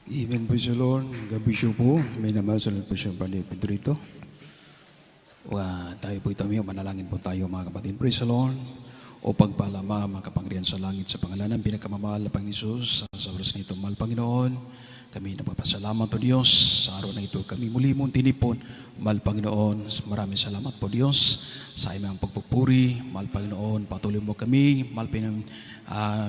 Even po sa Lord, gabi siya po, may namasalan po siya Padre Pedrito. Tayo po ito, manalangin po tayo mga kapatid. Praise the Lord. O pagpalama, mga kapangyarihan sa langit sa pangalan ng pinakamamahal na Panginoon Hesus, sa oras nito, mahal Panginoon, kami napapasalamat po Diyos. Sa araw na ito, kami muli mong tinipon. Mahal Panginoon, maraming salamat po Diyos sa imong pagpupuri. Mahal Panginoon, patuloy mo kami. Mahal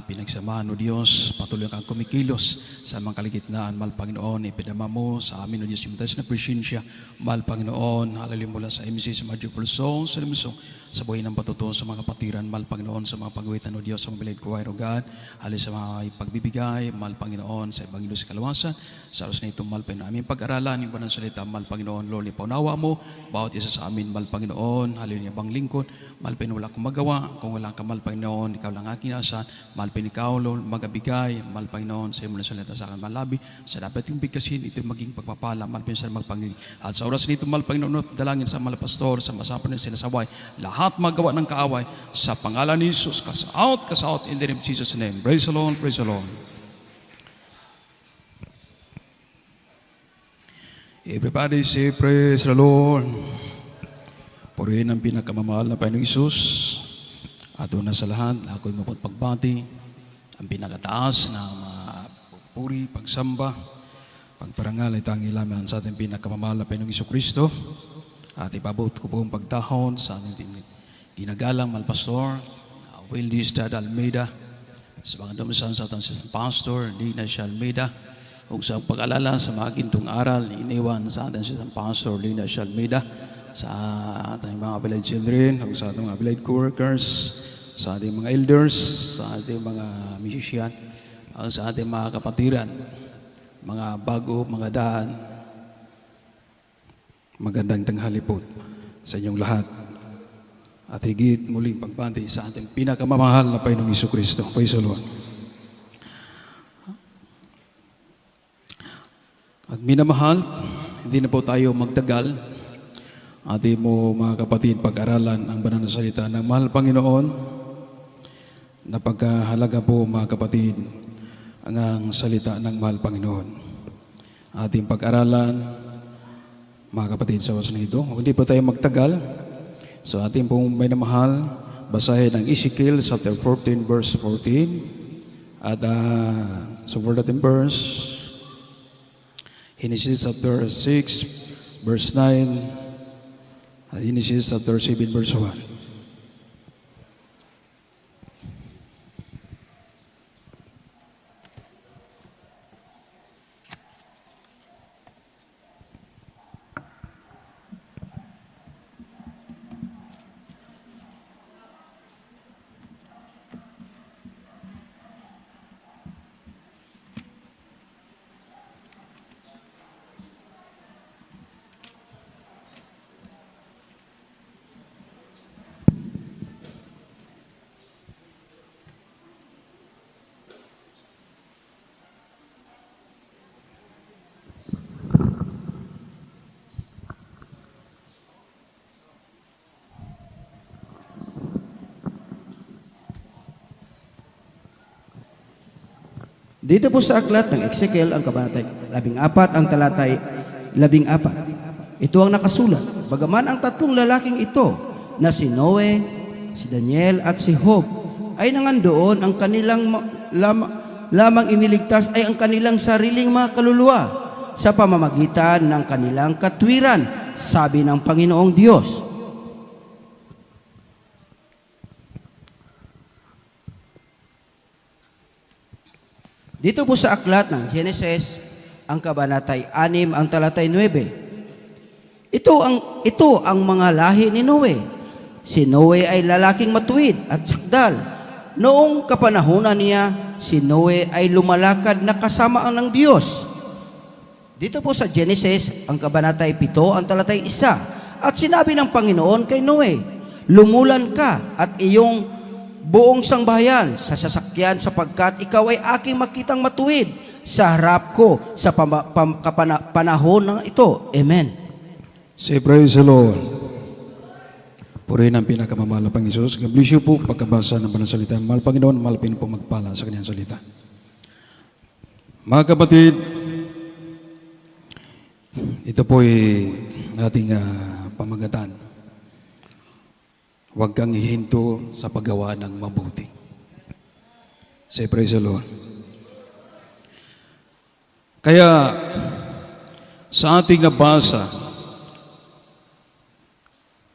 pinagsamahan o Diyos, patuloy kang kumikilos sa mga kaligitnaan. Mahal Panginoon, ipinama mo sa amin o Diyos yung matas na presensya. Mahal Panginoon, halalim mula sa MC, sa Major Pulsong, sa Limsong, sa buhay ng patutuon sa mga kapatiran. Mahal Panginoon, sa mga pagwitan o Diyos, sa mga bilid ko, o God, halis sa mga pagbibigay. Mahal Panginoon, sa ibang ilo sa kalawasan, sa oras na ito, mahal Panginoon, aming pag-aralan, yung banang salita, mahal Panginoon, Lord, ipaunawa mo, bawat isa sa amin, mahal Panginoon, halin bang lingkod, mahal Panginoon, wala kong magawa, kung wala ka, mahal Panginoon, ikaw lang aking asa, mahal Panginoon, ikaw, Lord, magabigay, mahal Panginoon, sa imo na salita sa akin, malabi, sa dapat yung bigkasin, ito maging pagpapala, mahal Panginoon, sa magpangili. At sa oras nito, mahal Panginoon, dalangin sa mga pastor, sa masapan ng sinasaway, lahat magawa ng kaaway, sa pangalan ni Jesus, cast out, in the name of Jesus' name. Praise the Lord, praise the Lord. Everybody say, praise the Lord. Purihin ang pinakamamahal na Panginoong Isus. At una sa lahat, ako'y mapagpagbati. Ang pinakataas na puri, pagsamba, pagparangal ay tangi lamang sa ating pinakamamahal na Panginoong Isus Kristo. At ipabot ko po ang pagtahon sa ating ginagalang malpastor, Wildy Stad Almeida, sa mga damisan sa ating assistant pastor, Dina Siya Almeida, ug sa pag-alala sa mga gintong aral, iniwan sa ating assistant pastor, Dina Siya Almeida, sa ating mga beloved children, ug sa ating mga beloved co-workers, sa ating mga elders, sa ating mga musician, ug sa ating mga kapatiran, mga bago, mga daan, magandang tanghali po sa inyong lahat. At higit muling pagbati sa ating pinakamamahal na Panginoong Jesucristo. Praise the Lord. At minamahal, hindi na po tayo magtagal. Ating mo mga kapatid pag-aralan ang banal na salita ng mahal Panginoon. Napagkahalaga po mga kapatid ang salita ng mahal Panginoon. Ating pag-aralan mga kapatid sa oras na ito. Hindi po tayo magtagal. So ating pong may namahal, basahin ang Ezekiel chapter 14 verse 14. At so for that verse, Genesis chapter 6 verse 9, at Genesis chapter 7 verse 1. Dito po sa aklat ng Ezekiel, ang kabanatay 14, ang talatay 14. Ito ang nakasulat. Bagaman ang tatlong lalaking ito na si Noe, si Daniel at si Job ay nangandoon, ang kanilang lamang iniligtas ay ang kanilang sariling mga kaluluwa sa pamamagitan ng kanilang katwiran, sabi ng Panginoong Diyos. Dito po sa aklat ng Genesis, ang kabanatay 6, ang talatay 9. Ito ang mga lahi ni Noe. Si Noe ay lalaking matuwid at sakdal. Noong kapanahunan niya, si Noe ay lumalakad na kasama ng Diyos. Dito po sa Genesis, ang kabanatay 7, ang talatay 1. At sinabi ng Panginoon kay Noe, lumulan ka at iyong buong sangbahayan sa sasakyan sapagkat ikaw ay aking makitang matuwid sa harap ko sa panahon ng ito. Amen. Say praise the Lord. Purihin ang pinakamamahal na Panginoon Jesus. God bless you po pagkabasa ng banal salita. Mahal Panginoon, mahal Panginoon po magpala sa kanyang salita. Mga kapatid, Ito po'y ating pamagatan. Huwag kang hihinto sa paggawa ng mabuti. Say praise the Lord. Kaya sa ating nabasa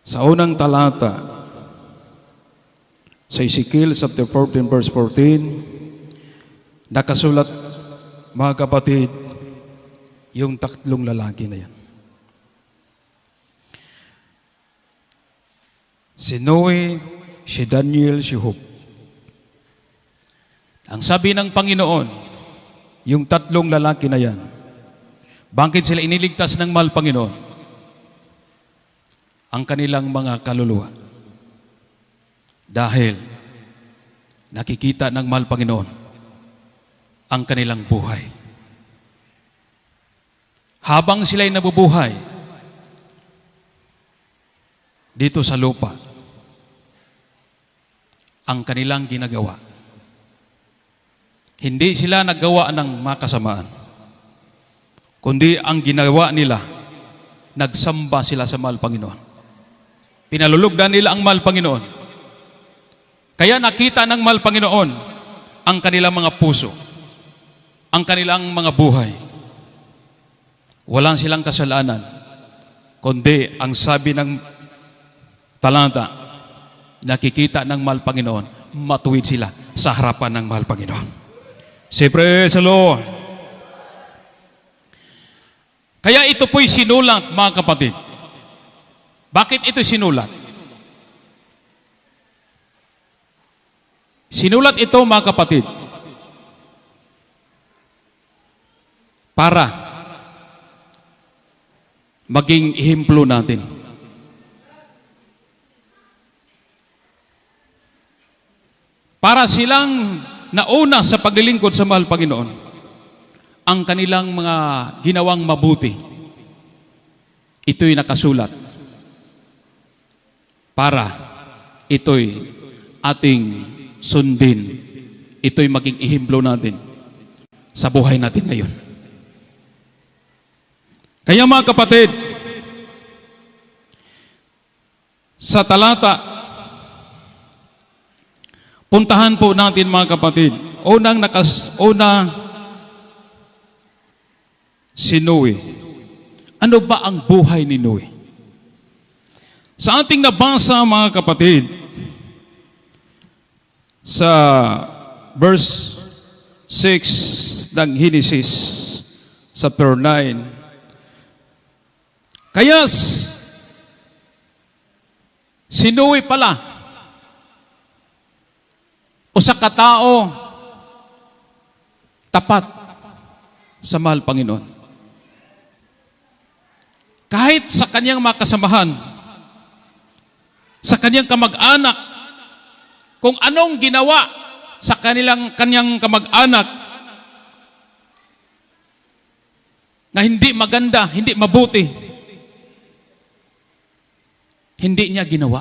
sa unang talata sa Ezekiel chapter 14 verse 14, nakasulat, mga kapatid, yung tatlong lalaki na yan. Si Noe, si Daniel, si Job. Ang sabi ng Panginoon, yung tatlong lalaki na yan, bakit sila iniligtas ng mahal Panginoon? Ang kanilang mga kaluluwa. Dahil nakikita ng mahal Panginoon ang kanilang buhay. Habang sila'y nabubuhay dito sa lupa, ang kanilang ginagawa, hindi sila naggawa ng makasamaan, kundi ang ginawa nila, nagsamba sila sa mahal Panginoon. Pinalulugdan nila ang mahal Panginoon. Kaya nakita ng mahal Panginoon ang kanilang mga puso, ang kanilang mga buhay. Walang silang kasalanan, kundi ang sabi ng talata, nakikita ng mahal Panginoon, matuwid sila sa harapan ng mahal Panginoon. Say praise the Lord. Kaya ito po'y sinulat, mga kapatid. Bakit ito sinulat? Sinulat ito, mga kapatid, para maging ehemplo natin. Para silang nauna sa paglilingkod sa mahal Panginoon, ang kanilang mga ginawang mabuti, ito'y nakasulat para ito'y ating sundin. Ito'y maging ehemplo natin sa buhay natin ngayon. Kaya mga kapatid, sa talata, puntahan po natin mga kapatid, una si Noe. Ano ba ang buhay ni Noe? Sa ating nabasa mga kapatid, sa verse 6 ng Genesis, sa chapter 9, kaya si Noe pala, usa ka tao tapat sa mahal Panginoon. Kahit sa kanyang makasamahan, sa kanyang kamag-anak, kung anong ginawa sa kanyang kamag-anak na hindi maganda, hindi mabuti, hindi niya ginawa.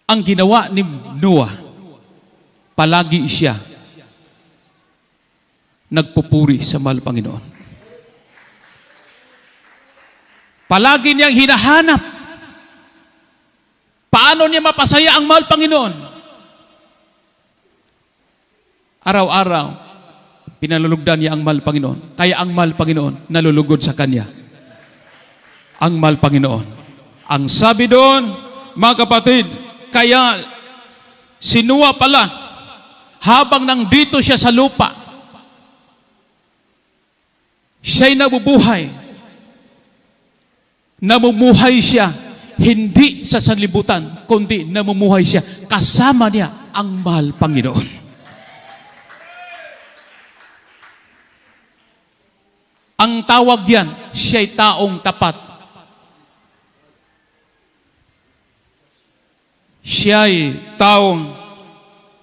Ang ginawa ni Noah, palagi siya nagpupuri sa mahal Panginoon. Palagi niyang hinahanap paano niya mapasaya ang mahal Panginoon. Araw-araw, pinalulugdan niya ang mahal Panginoon. Kaya ang mahal Panginoon nalulugod sa kanya. Ang mahal Panginoon. Ang sabi doon, mga kapatid, kaya si Noah pala, habang nandito siya sa lupa, siya'y nabubuhay. Namumuhay siya, hindi sa sanlibutan, kundi namumuhay siya, kasama niya ang mahal Panginoon. Ang tawag yan, siya'y taong tapat. Siya'y taong,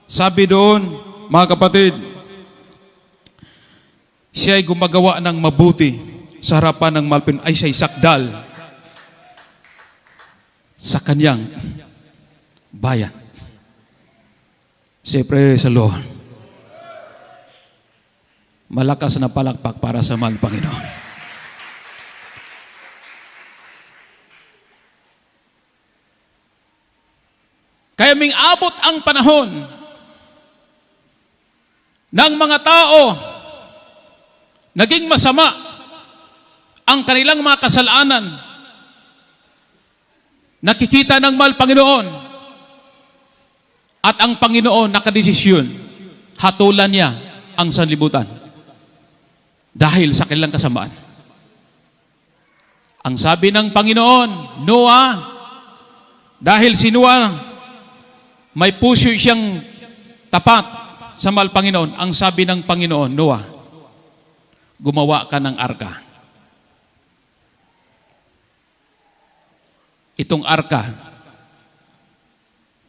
sabi doon, mga kapatid, siya'y gumagawa ng mabuti sa harapan ng mahal Panginoon, ay siya'y sakdal sa kanyang bayan. Say praise the Lord. Malakas na palakpak para sa mahal Panginoon. Kaya ming abot ang panahon ng mga tao naging masama ang kanilang mga kasalanan. Nakikita ng mahal Panginoon at ang Panginoon nakadesisyon, hatulan niya ang sanlibutan dahil sa kanilang kasamaan. Ang sabi ng Panginoon, Noah, dahil si Noah may puso siyang tapat sa mahal Panginoon, ang sabi ng Panginoon, Noah, gumawa ka ng arka. Itong arka,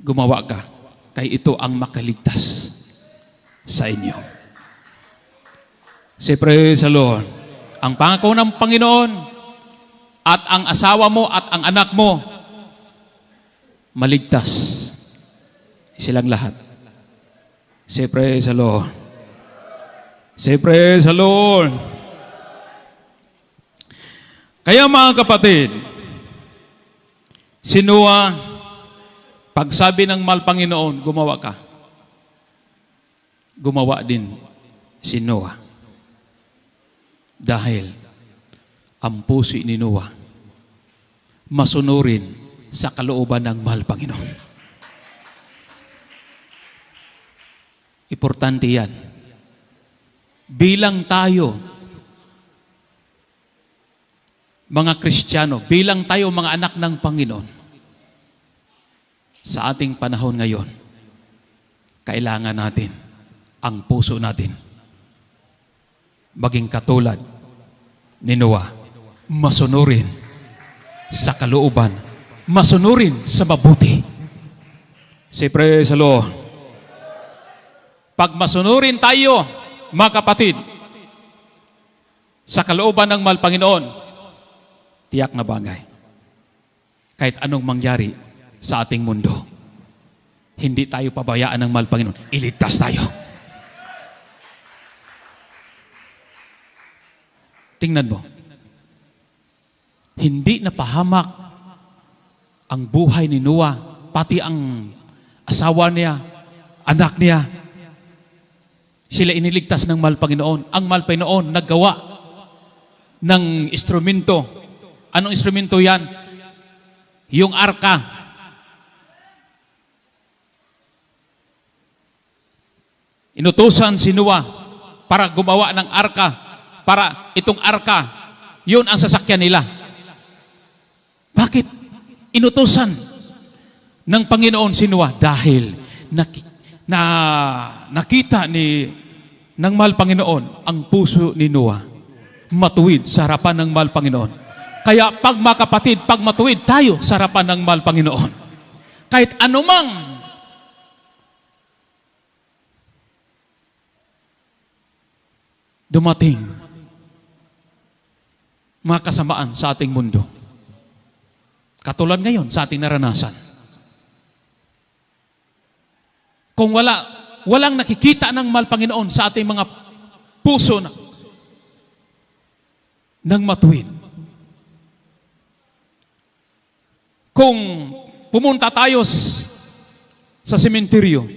gumawa ka, kay ito ang makaligtas sa inyo. Say praise the Lord. Ang pangako ng Panginoon at ang asawa mo at ang anak mo, maligtas silang lahat. Say praise the Lord. Say praise the Lord. Kaya mga kapatid, si Noah, pagsabi ng mahal Panginoon, gumawa ka. Gumawa din si Noah. Dahil ang puso ni Noah masunurin sa kalooban ng mahal Panginoon. Importante yan. Bilang tayo, mga Kristiyano, bilang tayo mga anak ng Panginoon, sa ating panahon ngayon, kailangan natin ang puso natin maging katulad ni Noah, masunurin sa kalooban, masunurin sa mabuti. Say praise the Lord. Pag masunurin tayo, mga kapatid, sa kalooban ng mahal Panginoon, tiyak na bagay. Kahit anong mangyari sa ating mundo, hindi tayo pabayaan ng mahal Panginoon. Iligtas tayo. Tingnan mo. Hindi napahamak ang buhay ni Noah, pati ang asawa niya, anak niya. Sila iniligtas ng mahal Panginoon. Ang mahal Panginoon naggawa ng instrumento. Anong instrumento yan? Yung arka. Inutusan si Noah para gumawa ng arka. Para itong arka, yun ang sasakyan nila. Bakit? Inutusan ng Panginoon si Noah dahil nakita ng mahal Panginoon ang puso ni Noah matuwid sa harapan ng mahal Panginoon. Kaya pag mga kapatid, pag matuwid tayo sa harapan ng mahal Panginoon, kahit anumang dumating mga kasamaan sa ating mundo, katulad ngayon sa ating naranasan, kung walang nakikita ng mahal Panginoon sa ating mga puso ng matuwid. Kung pumunta tayo sa sementeryo,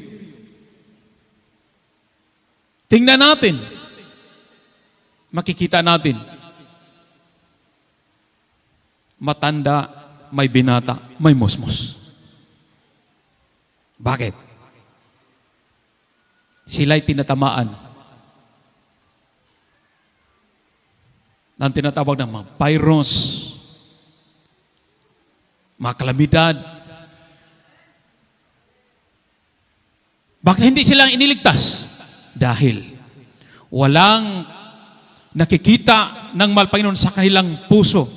tingnan natin, makikita natin, matanda, may binata, may musmus. Bakit? Sila'y tinatamaan ng tinatawag ng mga virus, mga kalamidad. Bakit hindi silang iniligtas? Dahil walang nakikita ng mahal Panginoon sa kanilang puso.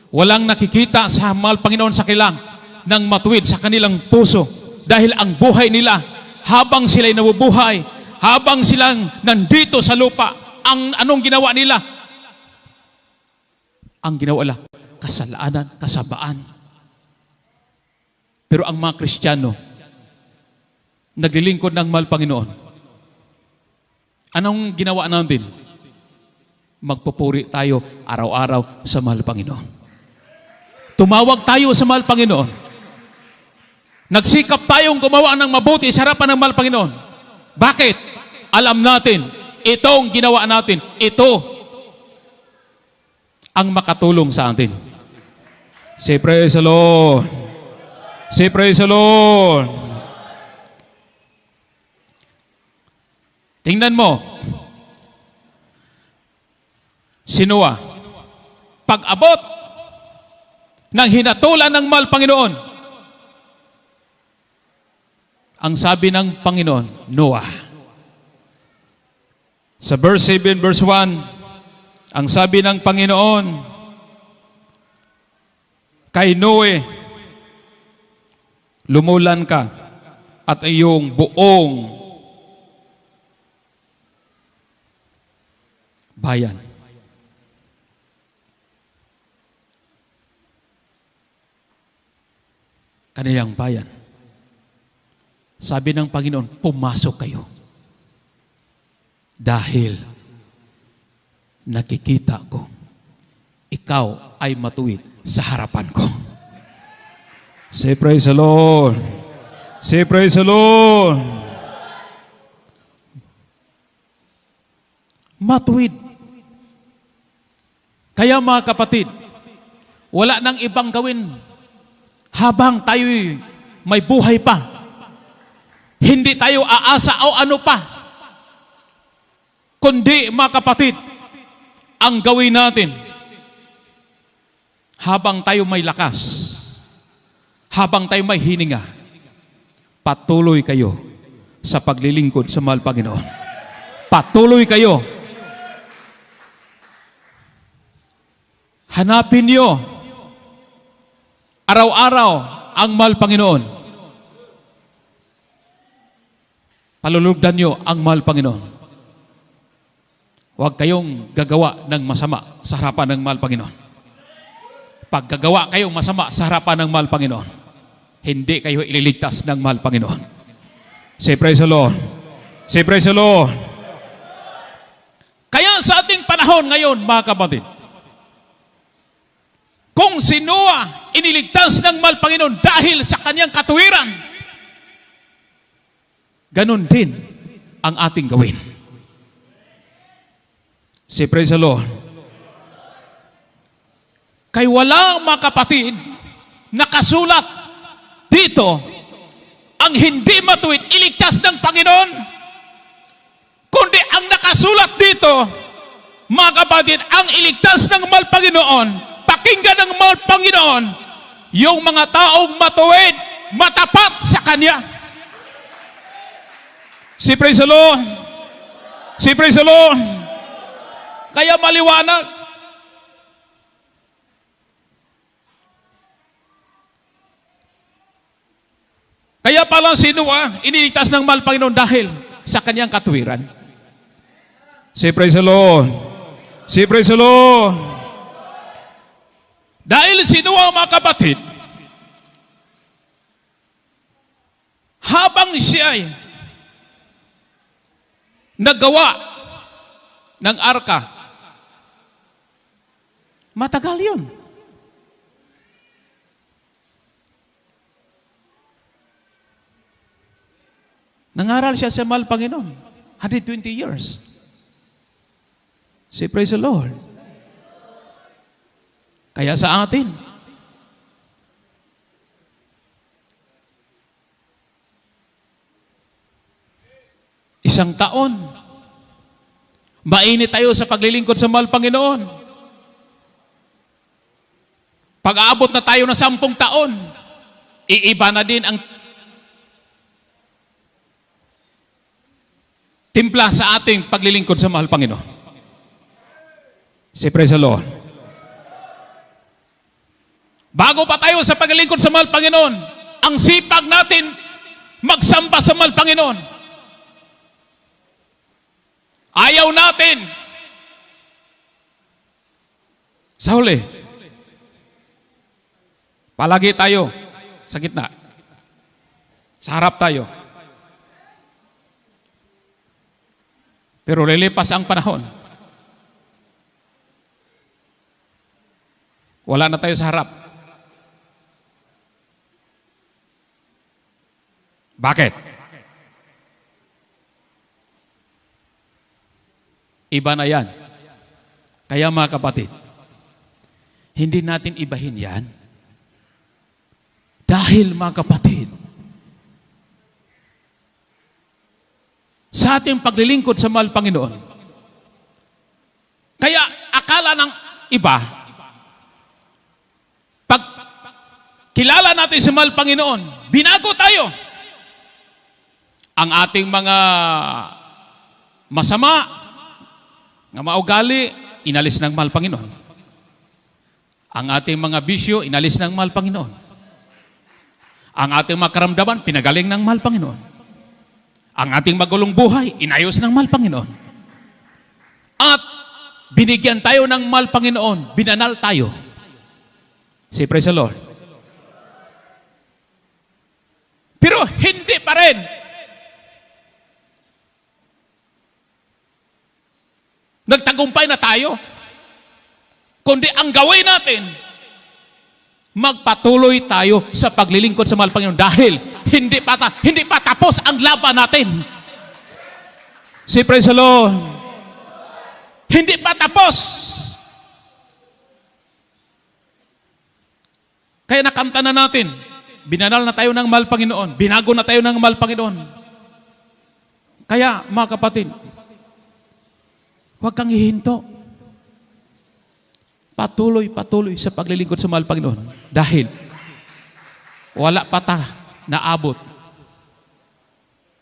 Walang nakikita sa mahal Panginoon sa kanilang ng matuwid sa kanilang puso. Dahil ang buhay nila, habang sila'y nabubuhay, habang silang nandito sa lupa, anong ginawa nila? Ang ginawa nila, kasalanan, kasabaan. Pero ang mga Kristiyano, naglilingkod ng mahal Panginoon, Anong ginawa natin? Magpupuri tayo araw-araw sa mahal Panginoon. Tumawag tayo sa mahal Panginoon. Nagsikap tayong gumawa ng mabuti sa harapan ng mahal Panginoon. Bakit? Alam natin, itong ginawa natin, ito ang makatulong sa atin. Say praise the Lord. Say praise the Lord. Tingnan mo, si Noah, pag-abot ng hinatulan ng mahal Panginoon, ang sabi ng Panginoon, Noah. Sa verse 7, verse 1, ang sabi ng Panginoon, kay Noe, lumulan ka at iyong buong bayan. Kaniyang bayan. Sabi ng Panginoon, pumasok kayo. Dahil nakikita ko, ikaw ay matuwid sa harapan ko. Say praise the Lord. Say praise the Lord. Matuwid. Kaya mga kapatid, wala nang ibang gawin habang tayo'y may buhay pa. Hindi tayo aasa o ano pa. Kundi mga kapatid, ang gawin natin habang tayo may lakas, habang tayo may hininga, patuloy kayo sa paglilingkod sa mahal Panginoon. Patuloy kayo. Hanapin niyo araw-araw ang mahal Panginoon. Palulugdan niyo ang mahal Panginoon. Huwag kayong gagawa ng masama sa harapan ng mahal Panginoon. Pag gagawa kayong masama sa harapan ng mahal Panginoon, hindi kayo ililigtas ng mahal Panginoon. Say praise the Lord. Say praise the Lord. Kaya sa ating panahon ngayon, mga kapatid, kung si Noah iniligtas ng mahal Panginoon dahil sa kanyang katuwiran, ganun din ang ating gawin. Say praise the Lord. Kay wala, mga kapatid, nakasulat dito ang hindi matuwid iligtas ng Panginoon, kundi ang nakasulat dito, mga kapatid, ang iligtas ng mahal Panginoon, pakinggan ng mahal Panginoon, yung mga taong matuwid, matapat sa Kanya. Say praise the Lord. Say praise the Lord. Kaya maliwanag. Kaya pala si Noah, iniligtas ng mahal Panginoon dahil sa kanyang katuwiran. Say praise the Lord. Say praise the Lord. Dahil si Noah, mga kapatid, habang siya ay naggawa ng arka, matagal yun. Nangaral siya sa mahal Panginoon. 120 years. Say praise the Lord. Kaya sa atin, isang taon, mainit tayo sa paglilingkod sa mahal Panginoon. Pag-aabot na tayo ng 10 taon, iiba na din ang timpla sa ating paglilingkod sa mahal Panginoon. Say praise the Lord. Bago pa tayo sa paglilingkod sa mahal Panginoon, ang sipag natin magsamba sa mahal Panginoon. Ayaw natin. Sa huli, palagi tayo sa gitna. Sa harap tayo. Pero lilipas ang panahon. Wala na tayo sa harap. Bakit? Iba na yan. Kaya mga kapatid, hindi natin ibahin yan. Dahil mga kapatid, sa ating paglilingkod sa mahal Panginoon, kaya akala ng iba, pag kilala natin sa mahal Panginoon, binago tayo. Ang ating mga masama, nga maugali, inalis ng mahal Panginoon. Ang ating mga bisyo, inalis ng mahal Panginoon. Ang ating mga karamdaman, pinagaling ng mahal Panginoon. Ang ating magulong buhay, inayos ng mahal Panginoon. At binigyan tayo ng mahal Panginoon, binanal tayo. Say praise the Lord. Pero hindi pa rin. Nagtagumpay na tayo. Kundi ang gawin natin, magpatuloy tayo sa paglilingkod sa mahal Panginoon dahil hindi pa tapos ang laban natin. Say praise the Lord. Hindi pa tapos. Kaya nakanta na natin. Binanal na tayo ng mahal Panginoon. Binago na tayo ng mahal Panginoon. Kaya mga kapatid, huwag kang hihinto. Patuloy sa paglilingkod sa mahal Panginoon. Dahil wala pa ta naabot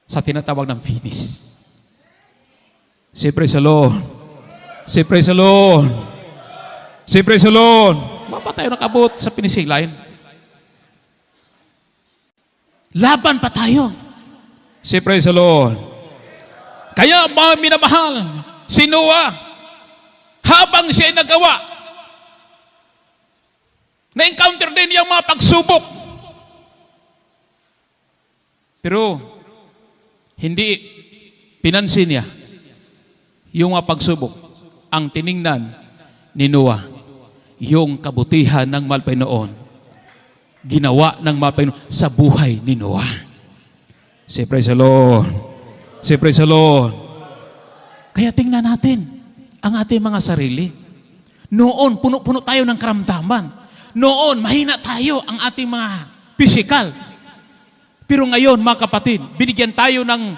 sa tinatawag ng finish. Say praise the Lord. Say praise the Lord. Say praise the Lord. Wala pa tayo nakabot sa finishing line. Laban pa tayo. Say praise the Lord. Kaya mga minamahal, si Noah, habang siya ay nagawa, na-encounter din yung mga pagsubok. Pero, hindi pinansin niya yung mga pagsubok. Ang tiningnan ni Noah, yung kabutihan ng mahal Panginoon, ginawa ng mahal Panginoon sa buhay ni Noah. Say praise the Lord. Say praise the Lord. Kaya tingnan natin ang ating mga sarili. Noon, puno-puno tayo ng karamdaman. Noon, mahina tayo ang ating mga physical. Pero ngayon, mga kapatid, binigyan tayo ng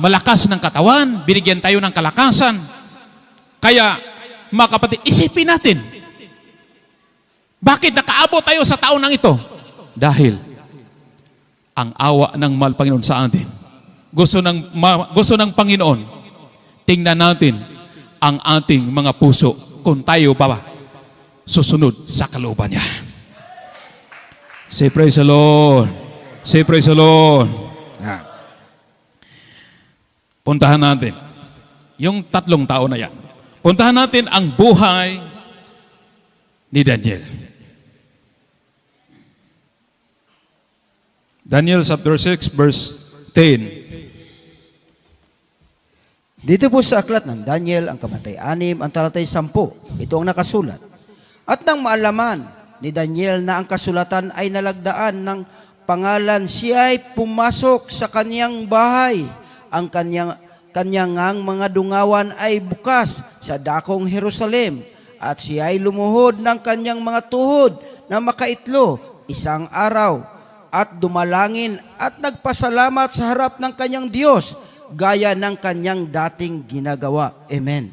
malakas ng katawan, binigyan tayo ng kalakasan. Kaya, mga kapatid, isipin natin, bakit nakaabot tayo sa taon ng ito? Dahil, ang awa ng mahal Panginoon sa atin. Gusto ng Panginoon, tingnan natin ang ating mga puso kung tayo pa susunod sa kalooban niya. Say praise the Lord. Say praise the Lord. Puntahan natin yung 3 taon na yan. Puntahan natin ang buhay ni Daniel. Daniel chapter 6 verse 10. Dito po sa aklat ng Daniel, ang kabanatay 6, ang talatay 10. Ito ang nakasulat. At nang maalaman ni Daniel na ang kasulatan ay nalagdaan ng pangalan, siya ay pumasok sa kaniyang bahay. Ang kanyang mga dungawan ay bukas sa dakong Jerusalem. At siya ay lumuhod ng kanyang mga tuhod na makaitlo 1 araw. At dumalangin at nagpasalamat sa harap ng kanyang Diyos, gaya ng kanyang dating ginagawa. Amen.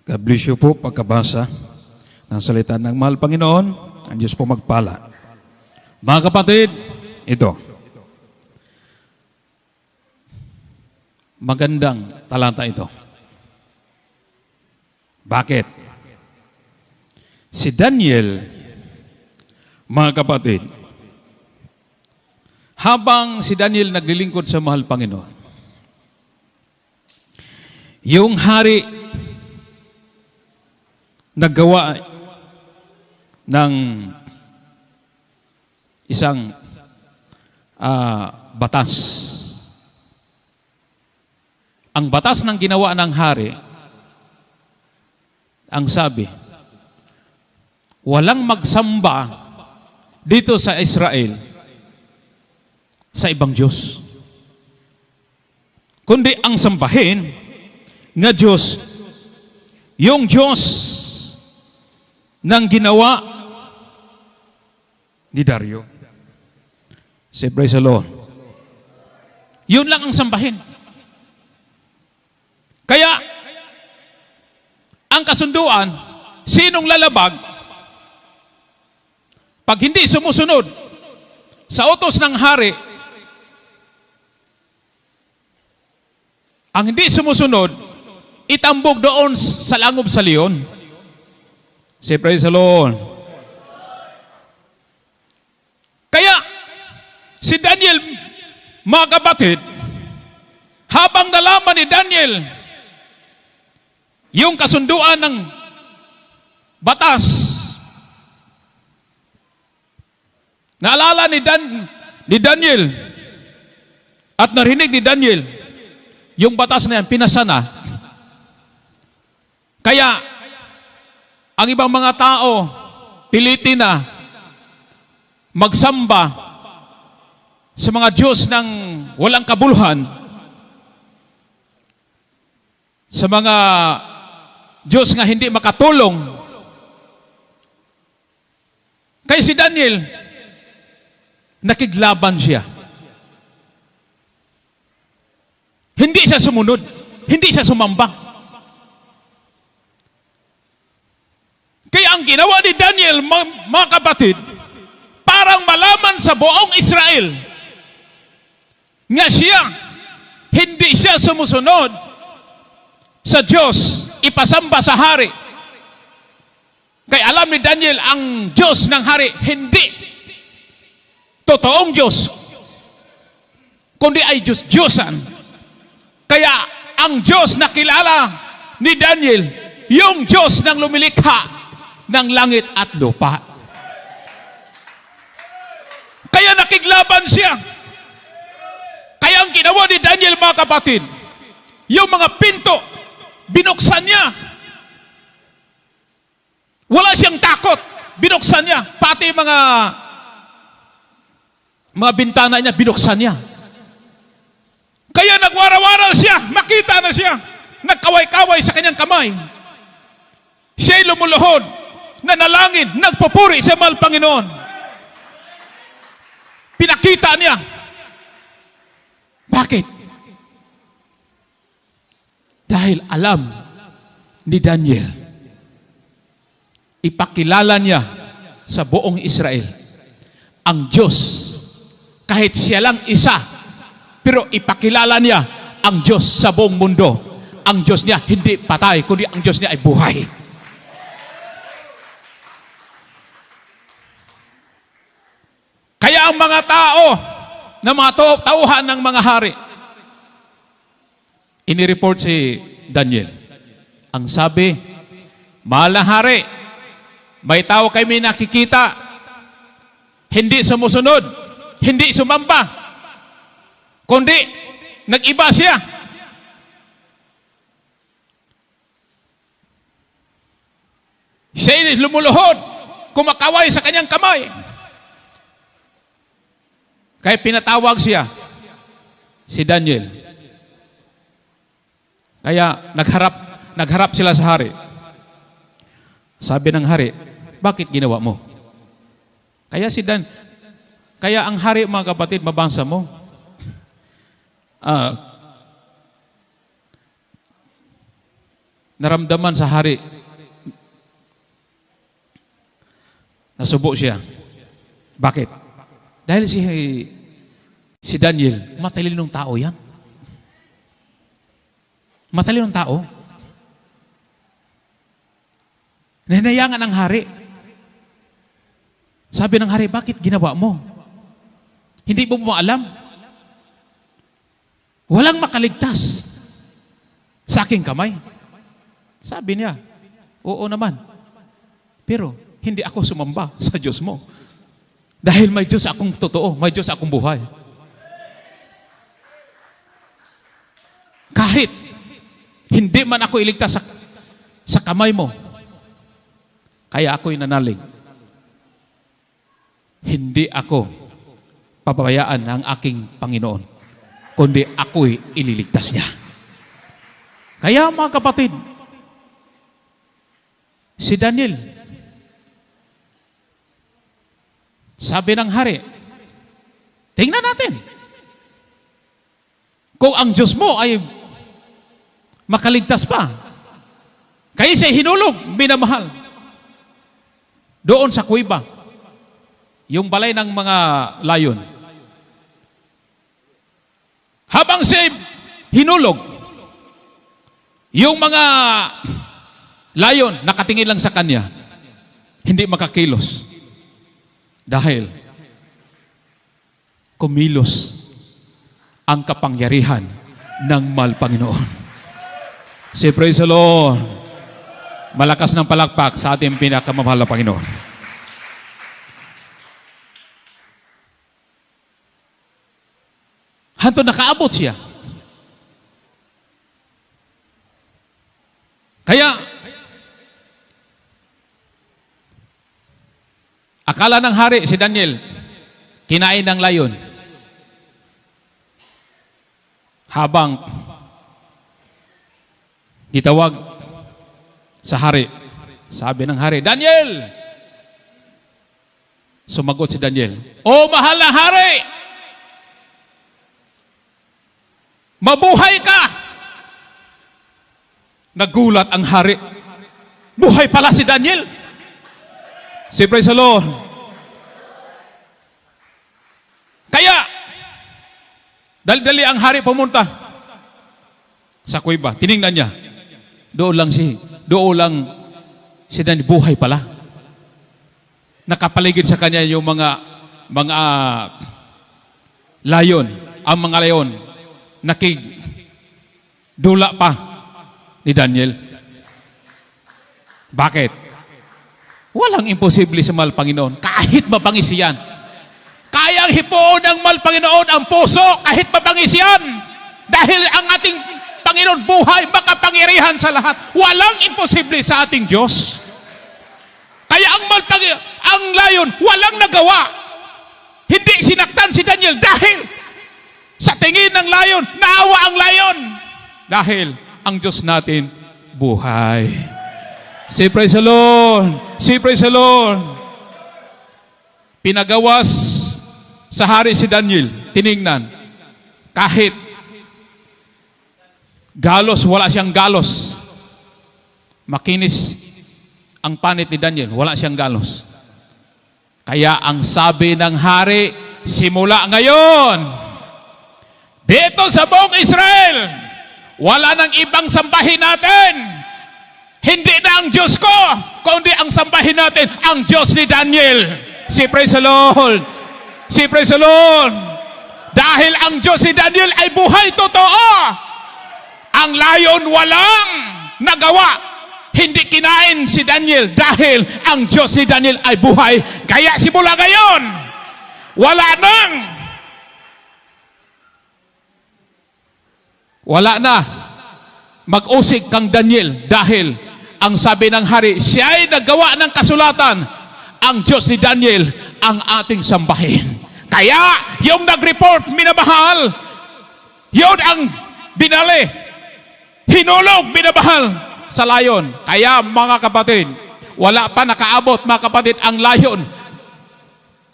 God bless you po pagkabasa ng salita ng mahal Panginoon. Ang Diyos po magpala. Mga kapatid, ito. Magandang talata ito. Bakit? Si Daniel, mga kapatid, habang si Daniel naglilingkod sa mahal Panginoon, yung hari naggawa ng isang batas. Ang batas ng ginawa ng hari, ang sabi, walang magsamba dito sa Israel sa ibang Diyos, kundi ang sambahin nga Diyos, yung Diyos ng ginawa ni Dario. Say praise the Lord. Yun lang ang sambahin. Kaya, ang kasunduan, sinong lalabag, pag hindi sumusunod sa utos ng hari, ang hindi sumusunod, itambog doon sa langob sa leon. Say praise the Lord. Kaya, si Daniel, mga kapatid, habang nalaman ni Daniel yung kasunduan ng batas, naalala ni Daniel at narinig ni Daniel yung batas na yan, pinasa na. Kaya, ang ibang mga tao, pilitin na magsamba sa mga Diyos ng walang kabuluhan, sa mga Diyos nga hindi makatulong. Kaya si Daniel, nakiglaban siya. Hindi siya sumunod. Hindi siya sumamba. Kaya ang ginawa ni Daniel, mga kapatid, parang malaman sa buong Israel nga siya, hindi siya sumusunod sa Diyos, ipasamba sa hari. Kaya alam ni Daniel, ang Diyos ng hari, hindi totoong Diyos, kundi ay Diyos-Diyosan. Kaya ang Diyos na kilala ni Daniel, yung Diyos ng lumilikha ng langit at lupa. Kaya nakiglaban siya. Kaya ang ginawa ni Daniel, mga kapatid, yung mga pinto, binuksan niya. Wala siyang takot. Binuksan niya. Pati mga bintana niya, binuksan niya. Kaya nagwara-wara siya. Makita na siya. Nagkaway-kaway sa kanyang kamay. Siya'y lumuluhod, nanalangin, nagpupuri sa mahal Panginoon. Pinakita niya. Bakit? Dahil alam ni Daniel, ipakilala niya sa buong Israel ang Diyos, kahit siya lang isa, pero ipakilala niya ang Diyos sa buong mundo. Ang Diyos niya hindi patay, kundi ang Diyos niya ay buhay. Kaya ang mga tao na mga tauhan ng mga hari, inireport si Daniel. Ang sabi, mahal na hari, may tao kami nakikita, hindi sumusunod, hindi sumamba, kundi nag-iba siya. Siya'y lumuluhod, kumakaway sa kanyang kamay. Kaya pinatawag siya, si Daniel. Kaya nagharap sila sa hari. Sabi ng hari, bakit ginawa mo? Kaya ang hari, mga kapatid, mabasa mo. Naramdaman sa hari, nasubo siya. Bakit? Dahil si Daniel, matalinong tao yan. Matalinong tao. Nahinayangan ng hari. Sabi ng hari, bakit ginawa mo? Hindi mo alam? Walang makaligtas sa aking kamay. Sabi niya, oo naman. Pero hindi ako sumamba sa Diyos mo. Dahil may Diyos akong totoo, may Diyos akong buhay. Hindi man ako iligtas sa kamay mo. Kaya ako'y nanalig. Hindi ako pababayaan ng aking Panginoon, kundi ako'y ililigtas niya. Kaya mga kapatid, si Daniel, sabi ng hari, tingnan natin. Kung ang Diyos mo ay makaligtas pa. Kaya siya hinulog, minamahal. Doon sa kuweba, yung balay ng mga layon. Habang siya hinulog, yung mga layon nakatingin lang sa kanya, hindi makakilos. Dahil kumilos ang kapangyarihan ng mahal Panginoon. Say praise the Lord. Malakas ng palakpak sa ating pinakamamahal na Panginoon. Hanto nakaabot siya. Kaya, akala ng hari si Daniel, kinain ng layon. Habang itawag sa hari, sabi ng hari, Daniel! Sumagot si Daniel, O mahal na hari! Mabuhay ka! Nagulat ang hari. Buhay pala si Daniel. Say praise the Lord. Kaya, dali-dali ang hari pumunta sa kuweba. Tiningnan niya. Doon lang si Daniel, buhay pala. Nakapaligid sa kanya yung mga layon. Ang mga layon, nakidula pa ni Daniel. Bakit? Walang imposible sa mahal Panginoon. Kahit mabangis yan. Kayang hipuon ng mahal Panginoon ang puso kahit mabangis yan. Dahil ang ating Panginoon buhay, makapangyarihan sa lahat. Walang imposible sa ating Diyos. Kaya ang layon, walang nagawa. Hindi sinaktan si Daniel dahil sa tingin ng layon, naawa ang layon. Dahil ang Diyos natin buhay. Say praise the Lord. Say praise the Lord. Pinagawas sa hari si Daniel. Tiningnan. Kahit galos, wala siyang galos. Makinis ang panit ni Daniel. Wala siyang galos. Kaya ang sabi ng hari, simula ngayon, dito sa buong Israel, wala nang ibang sambahin natin. Hindi na ang Diyos ko, kundi ang sambahin natin, ang Diyos ni Daniel. Say praise the Lord. Say praise the Lord. Dahil ang Diyos ni Daniel ay buhay totoo. Ang layon walang nagawa. Hindi kinain si Daniel dahil ang Diyos ni Daniel ay buhay. Kaya simula ngayon, wala na mag-usig kang Daniel dahil ang sabi ng hari, siya ay nagawa ng kasulatan. Ang Diyos ni Daniel ang ating sambahin. Kaya yung nag-report, minamahal, yun ang binali, hinulog, minamahal sa layon. Kaya mga kapatid, wala pa nakaabot mga kapatid ang layon.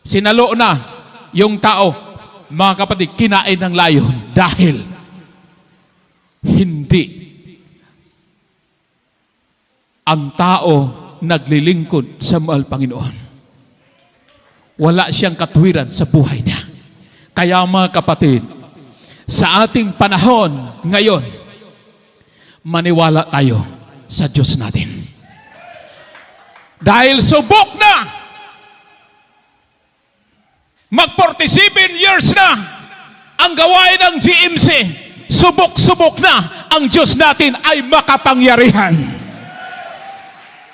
Sinalo na yung tao, mga kapatid, kinain ng layon dahil hindi ang tao naglilingkod sa mahal Panginoon. Wala siyang katwiran sa buhay niya. Kaya mga kapatid, sa ating panahon ngayon, maniwala tayo sa Diyos natin. Dahil subok na, mag-47 years na ang gawain ng GMC, subok-subok na ang Diyos natin ay makapangyarihan.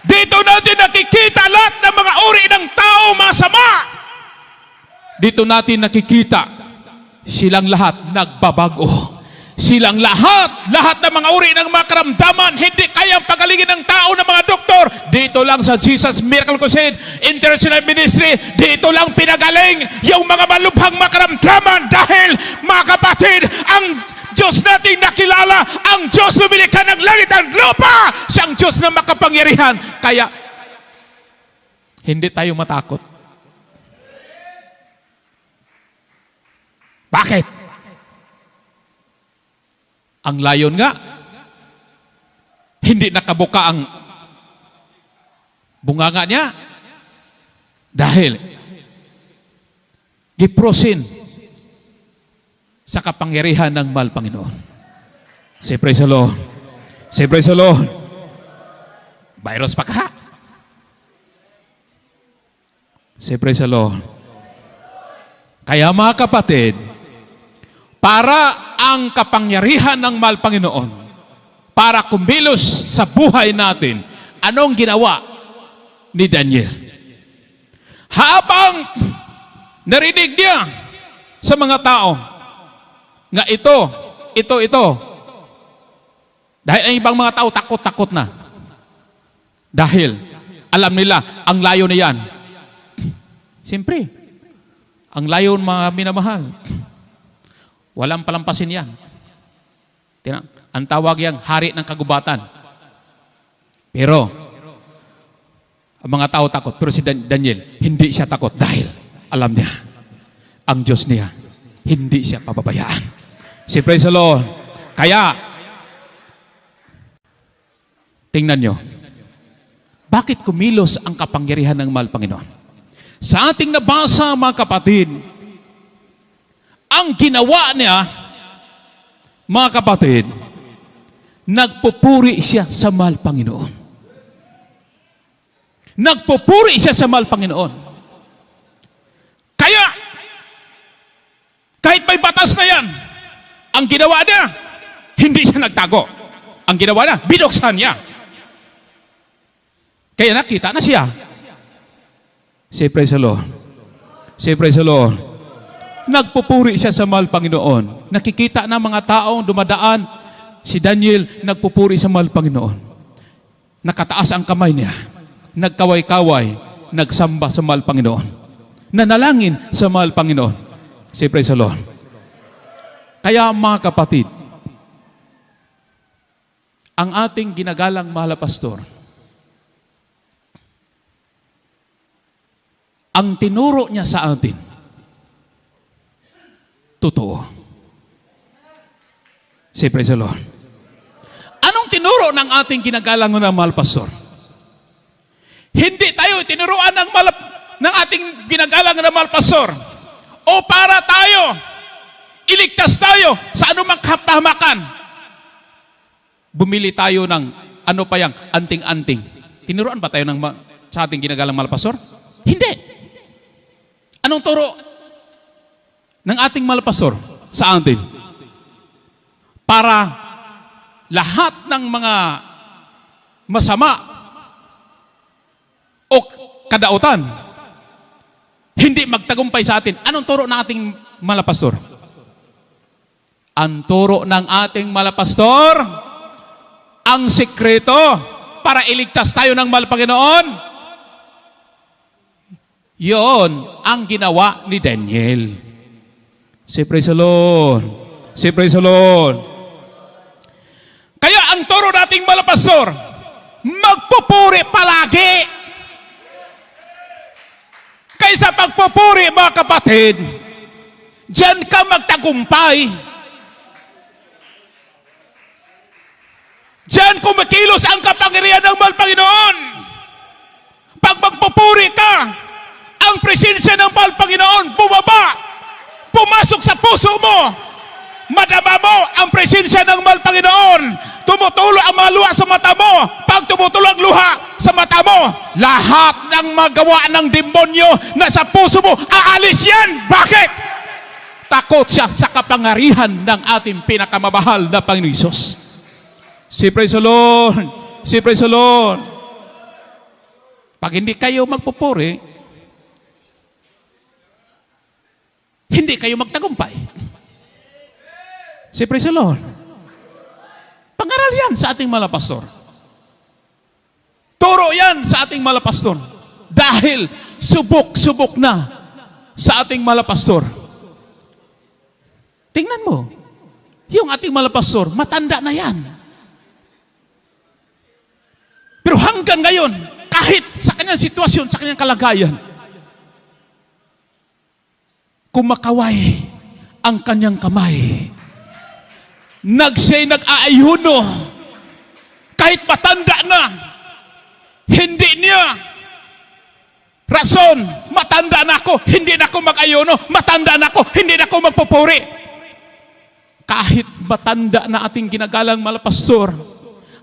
Dito natin nakikita lahat ng mga uri ng tao masama. Dito natin nakikita silang lahat nagbabago. silang lahat ng mga uri ng mga karamdaman, hindi kayang pagalingin ng tao ng mga doktor. Dito lang sa Jesus Miracle Crusade International Ministry, dito lang pinagaling yung mga malubhang mga karamdaman. Dahil mga kapatid, ang Diyos nating nakilala, ang Diyos lumilikha ng langit at lupa, siyang Diyos na makapangyarihan. Kaya hindi tayo matakot. Bakit? Ang layon nga, hindi nakabuka ang bunganga niya dahil giprosin sa kapangyarihan ng mahal Panginoon. Say praise the Lord. Say praise the Lord. Virus pa ka. Say praise the Lord. Kaya mga kapatid, para ang kapangyarihan ng mahal Panginoon para kumilos sa buhay natin, anong ginawa ni Daniel? Habang narinig niya sa mga tao nga ito, dahil ang ibang mga tao takot na. Dahil alam nila ang layo na yan. Siyempre, ang layon mga minamahal, walang palampasin yan. Ang tawag yan, hari ng kagubatan. Pero, ang mga tao takot. Pero si Daniel, hindi siya takot dahil alam niya, ang Diyos niya, hindi siya pababayaan. Si praise the Lord. Kaya, tingnan nyo, bakit kumilos ang kapangyarihan ng mahal Panginoon? Sa ating nabasa, mga kapatid, ang ginawa niya, mga kapatid, nagpupuri siya sa mahal Panginoon. Nagpupuri siya sa mahal Panginoon. Kaya, kahit may batas na yan, ang ginawa niya, hindi siya nagtago. Ang ginawa niya, binuksan niya. Kaya nakita na siya. Say praise the Lord. Say praise the Lord. Nagpupuri siya sa mahal Panginoon. Nakikita ng mga taong dumadaan, si Daniel nagpupuri sa mahal Panginoon. Nakataas ang kamay niya. Nagkaway-kaway, nagsamba sa mahal Panginoon. Nanalangin sa mahal Panginoon. Say praise the Lord. Kaya mga kapatid, ang ating ginagalang mahal na pastor, ang tinuro niya sa atin, totoo. Say praise the Lord. Anong tinuro ng ating ginagalang na mahal pastor? Hindi tayo tinuruan ng ating ginagalang na mahal pastor o para tayo iligtas tayo sa anumang kapahamakan. Bumili tayo ng ano pa yang anting-anting. Tinuruan ba tayo sa ating ginagalang mahal pastor? Hindi. Anong turo ng ating mahal pastor sa atin? Para lahat ng mga masama o kadautan hindi magtagumpay sa atin. Anong turo ng ating mahal pastor? Ang turo ng ating mahal pastor, ang sikreto para iligtas tayo ng mahal Panginoon, yun ang ginawa ni Daniel. Say praise the Lord. Say praise the Lord. Kaya ang turo nating mahal pastor, magpupuri palagi. Kaysa pagpupuri, mga kapatid, diyan ka magtagumpay. Diyan kumikilos ang kapangyarihan ng mahal Panginoon. Pag magpupuri ka, ang presensya ng mahal Panginoon bumaba, pumasok sa puso mo, madama mo ang presensya ng mahal Panginoon. Tumutulo ang mga luha sa mata mo. Pag tumutulo ang luha sa mata mo, lahat ng magawa ng demonyo na sa puso mo, aalis yan. Bakit? Takot siya sa kapangyarihan ng ating pinakamamahal na Panginoon Hesus. Say praise the Lord. Say praise the Lord. Pag hindi kayo magpupuri, hindi kayo magtagumpay. Si praise the Lord. Pangaral yan sa ating mga pastor. Turo yan sa ating mga pastor. Dahil subok-subok na sa ating mga pastor. Tingnan mo, yung ating mga pastor, matanda na yan. Pero hanggang ngayon, kahit sa kanyang sitwasyon, sa kanyang kalagayan, kumakaway ang kanyang kamay. Nag-aayuno. Kahit matanda na, hindi niya rason, matanda na ako, hindi na ako mag-ayuno, matanda na ako, hindi na ako magpupuri. Kahit matanda na ating ginagalang malapastor,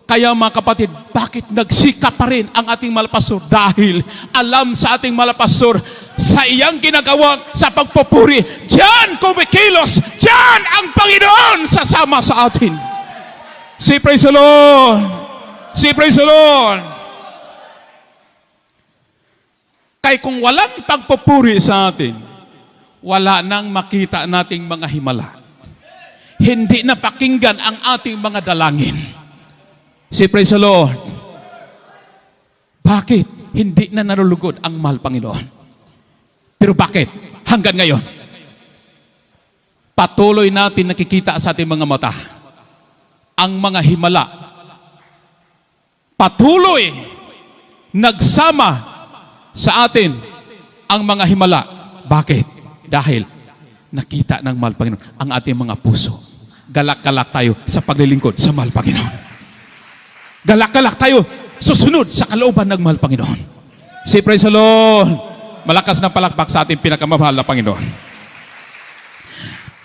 kaya mga kapatid, bakit nagsika pa rin ang ating malapastor? Dahil alam sa ating malapastor, sa iyang ginagawa sa pagpupuri, diyan kumikilos, diyan ang Panginoon sasama sa atin. Si praise the Lord. Si praise the Lord. Kaya kung walang pagpupuri sa atin, wala nang makita nating mga himala. Hindi na pakinggan ang ating mga dalangin. Si praise the Lord. Bakit hindi na narulugod ang mahal Panginoon? Pero bakit hanggang ngayon? Patuloy natin nakikita sa ating mga mata ang mga himala. Patuloy nagsama sa atin ang mga himala. Bakit? Dahil nakita ng mahal Panginoon ang ating mga puso. Galak-galak tayo sa paglilingkod sa mahal Panginoon. Galak-galak tayo susunod sa kalooban ng mahal Panginoon. Si praise the Lord. Malakas na palakpak sa ating pinakamamahal na Panginoon.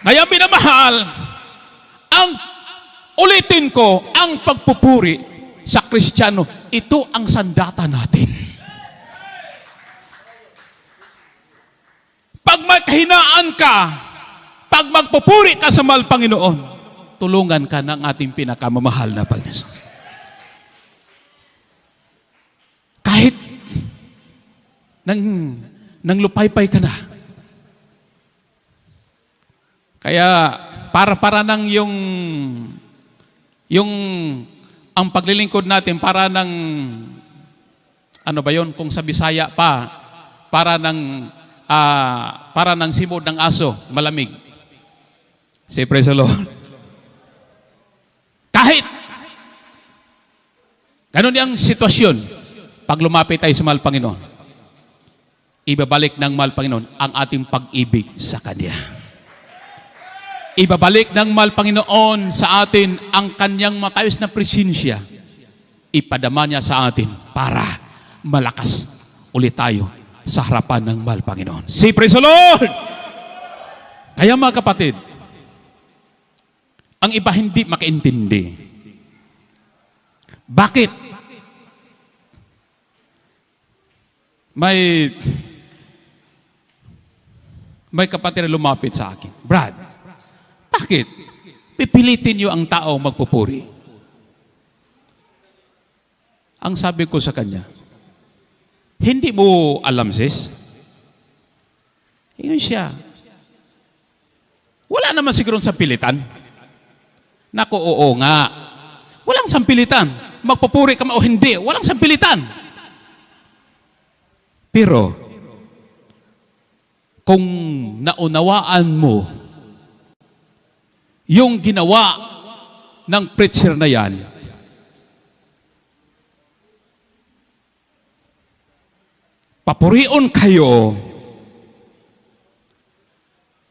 Kaya minamahal, ulitin ko, ang pagpupuri sa Kristiyano, ito ang sandata natin. Pag may kahinaan ka, pag magpupuri ka sa mahal Panginoon, tulungan ka ng ating pinakamamahal na Panginoon. Kahit nang lupaypay ka na. Kaya para nang yung ang paglilingkod natin para nang ano ba yon kung sa Bisaya pa para nang simod ng aso, malamig. Say praise the Lord. Kahit ganun yung sitwasyon, pag lumapit tayo sa mahal Panginoon, ibabalik ng mahal Panginoon ang ating pag-ibig sa Kanya. Ibabalik ng mahal Panginoon sa atin ang Kanyang matayos na presensya. Ipadama niya sa atin para malakas ulit tayo sa harapan ng mahal Panginoon. Say praise the Lord! Kaya mga kapatid, ang iba hindi makaintindi. Bakit? May kapatid na lumapit sa akin. Brad, bakit? Pipilitin niyo ang tao magpupuri. Ang sabi ko sa kanya, hindi mo alam, sis? Yun siya. Wala naman siguro sa pilitan. Naku, oo nga. Walang sampilitan. Magpupuri ka o hindi. Walang sampilitan. Pero, kung naunawaan mo yung ginawa ng preacher na yan, papurion kayo,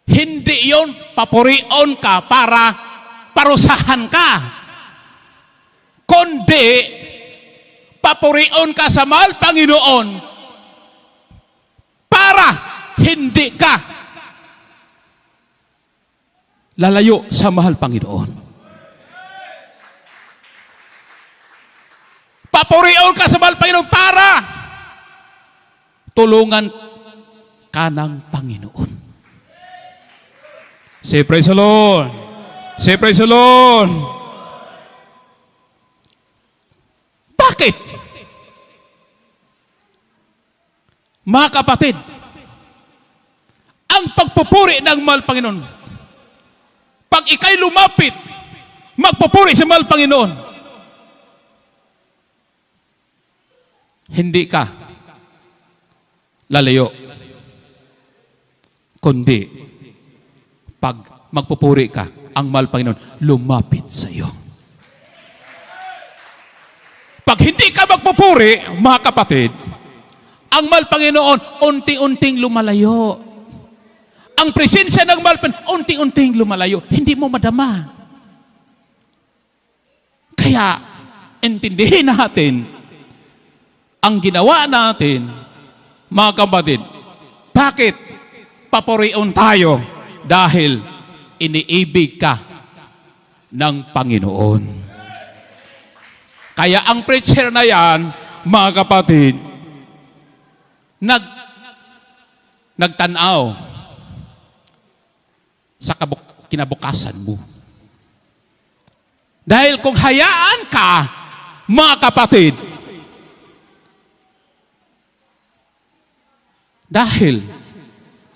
hindi yon papurion ka para parusahan ka, kundi papurion ka sa mahal Panginoon para hindi ka lalayo sa mahal Panginoon. Papurion ka sa mahal Panginoon para tulungan ka ng Panginoon. Say praise the Lord. Say praise the Lord. Bakit? Mga kapatid, ang pagpupuri ng mahal Panginoon, pag pag ikay lumapit, magpupuri sa mahal Panginoon, hindi ka lalayo. Kundi, pag magpupuri ka, ang mahal Panginoon, lumapit sa iyo. Pag hindi ka magpupuri, mga kapatid, ang mahal Panginoon, unti-unting lumalayo. Ang presensya ng mahal Panginoon, unti-unting lumalayo. Hindi mo madama. Kaya, intindihin natin, ang ginawa natin, mga kapatid, bakit papurion tayo? Dahil iniibig ka ng Panginoon. Kaya ang preacher na yan, mga kapatid, nagtanaw sa kinabukasan mo. Dahil kung hayaan ka, mga kapatid, dahil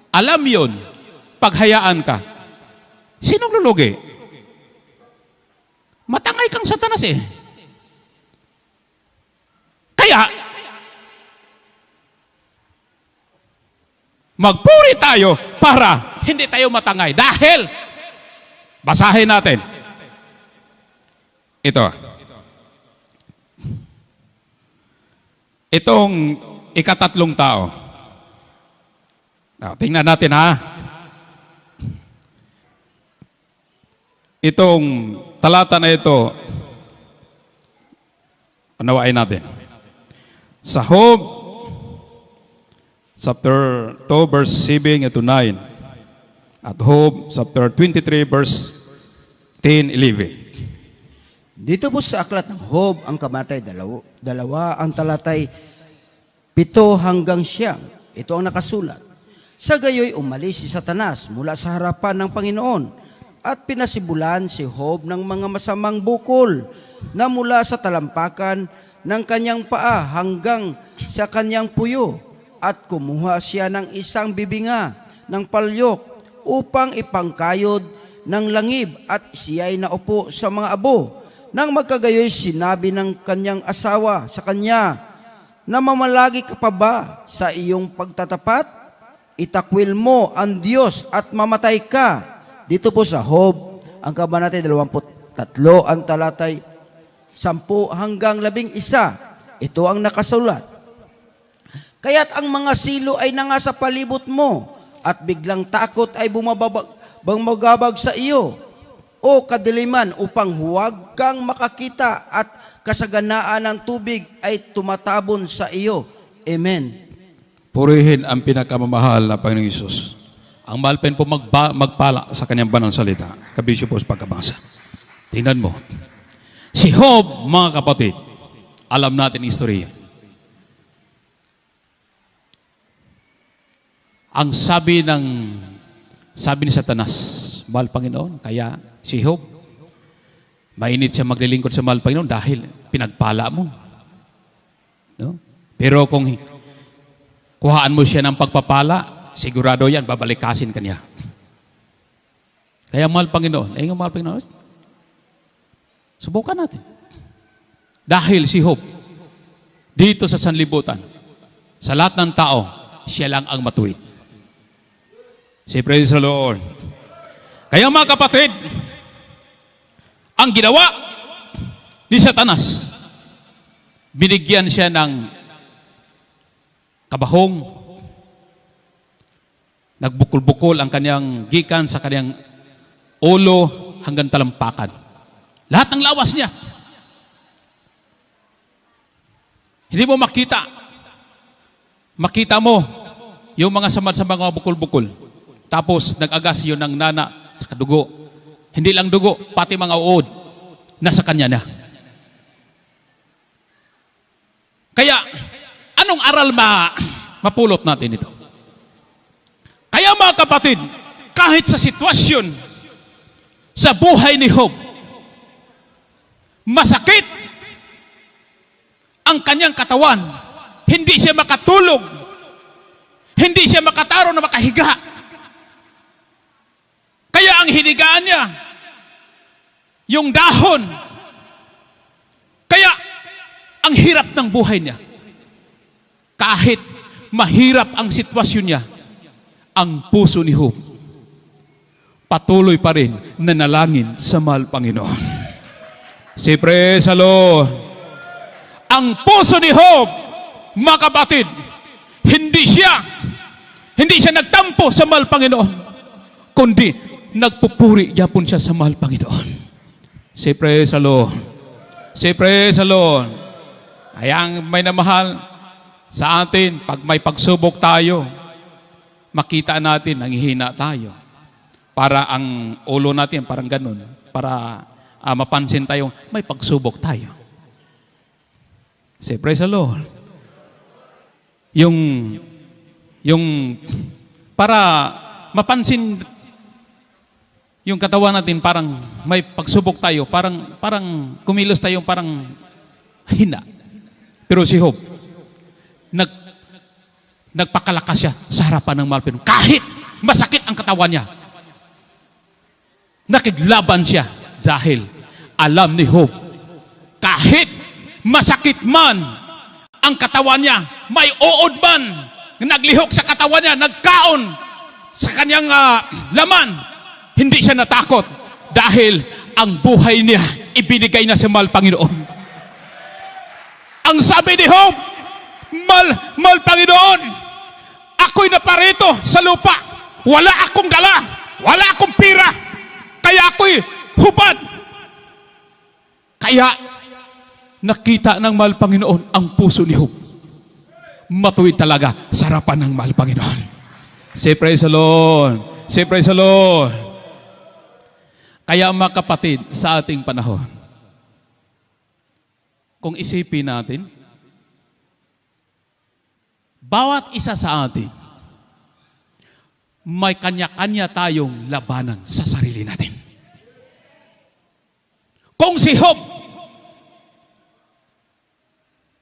alam yon, paghayaan ka, sinong lulugi? Matangay kang Satanas eh. Kaya, magpuri tayo para hindi tayo matangay. Dahil, basahin natin. Ito. Itong ikatatlong tao. Tingnan natin ha. Itong talata na ito, panawain natin. Sa Job, chapter 2, verse 7 to 9. At Job, chapter 23, verse 10, 11. Dito po sa aklat ng Job, ang kabanatay dalawa, ang talatay 7 hanggang 9. Ito ang nakasulat. Sa gayoy umalis si Satanas mula sa harapan ng Panginoon at pinasibulan si Job ng mga masamang bukol na mula sa talampakan ng kanyang paa hanggang sa kanyang puyo, at kumuha siya ng isang bibinga ng palyok upang ipangkayod ng langib, at siya'y naupo sa mga abo. Nang magkagayoy, sinabi ng kanyang asawa sa kanya, namamalagi ka pa ba sa iyong pagtatapat? Itakwil mo ang Diyos at mamatay ka. Dito po sa Job, ang kabanatay 23, ang talatay 10 hanggang 11. Ito ang nakasulat. Kaya't ang mga silo ay nangasa palibot mo, at biglang takot ay bumagabag sa iyo, o kadiliman, upang huwag kang makakita, at kasaganaan ng tubig ay tumatabon sa iyo. Amen. Purihin ang pinakamamahal na Panginoong Isus. Ang mahal pa po magpala sa kanyang banal salita. Kabisyo po sa pagkabasa. Tingnan mo. Si Job, mga kapatid, alam natin istorya. Ang sabi ni Satanas, mahal Panginoon, kaya si Job, mainit siya maglilingkod sa mahal Panginoon dahil pinagpala mo. No? Pero kung kuhaan mo siya ng pagpapala, sigurado yan, babalikasin kanya. Kaya mahal Panginoon, mahal Panginoon, subukan natin. Dahil si Job, dito sa sanlibutan, sa lahat ng tao, siya lang ang matuwid. Say praise the Lord. Kaya mga kapatid, ang ginawa ni Satanas, binigyan siya ng kabahong, nagbukol-bukol ang kanyang gikan sa kanyang ulo hanggang talampakan. Lahat ng lawas niya. Hindi mo makita. Makita mo yung mga samad sa mga bukol-bukol. Tapos nag-agas yun ng nana sa dugo. Hindi lang dugo, pati mga uod nasa kanya na. Kaya, anong aral mapulot natin ito? Kaya mga kapatid, kahit sa sitwasyon sa buhay ni Job, masakit ang kanyang katawan, hindi siya makatulog, hindi siya makataro na makahiga. Kaya ang hinigaan niya, yung dahon. Kaya, ang hirap ng buhay niya. Kahit mahirap ang sitwasyon niya, ang puso ni Job patuloy pa rin nanalangin sa mahal Panginoon. Si praise the Lord. Ang puso ni Job, mga kapatid, hindi siya nagtampo sa mahal Panginoon, kundi nagpupuri yapon siya sa mahal Panginoon. Si praise the Lord. Si praise the Lord. Kaya may namahal sa atin, pag may pagsubok tayo, makita natin, nanghihina tayo. Para ang ulo natin, parang ganun. Para mapansin tayong may pagsubok tayo. Say, praise the Lord. Para mapansin yung katawan natin, parang may pagsubok tayo, parang kumilos tayo, parang hina. Pero si Job, nagpakalakas siya sa harapan ng mahal Panginoon. Kahit masakit ang katawan niya, nakiglaban siya dahil alam ni Job, kahit masakit man ang katawan niya, may uod man, naglihok sa katawan niya, nagkaon sa kanyang laman, hindi siya natakot dahil ang buhay niya ibinigay na sa mahal Panginoon. Ang sabi ni Job, mahal Panginoon, ako'y naparito sa lupa, wala akong dala, wala akong pira, kaya ako'y hubad. Kaya nakita ng mahal Panginoon ang puso ni Job. Matuwid talaga sa harapan ng mahal Panginoon. Say praise the Lord. Say praise the Lord. Kaya mga kapatid, sa ating panahon, kung isipin natin, bawat isa sa atin, may kanya-kanya tayong labanan sa sarili natin. Kung si Job,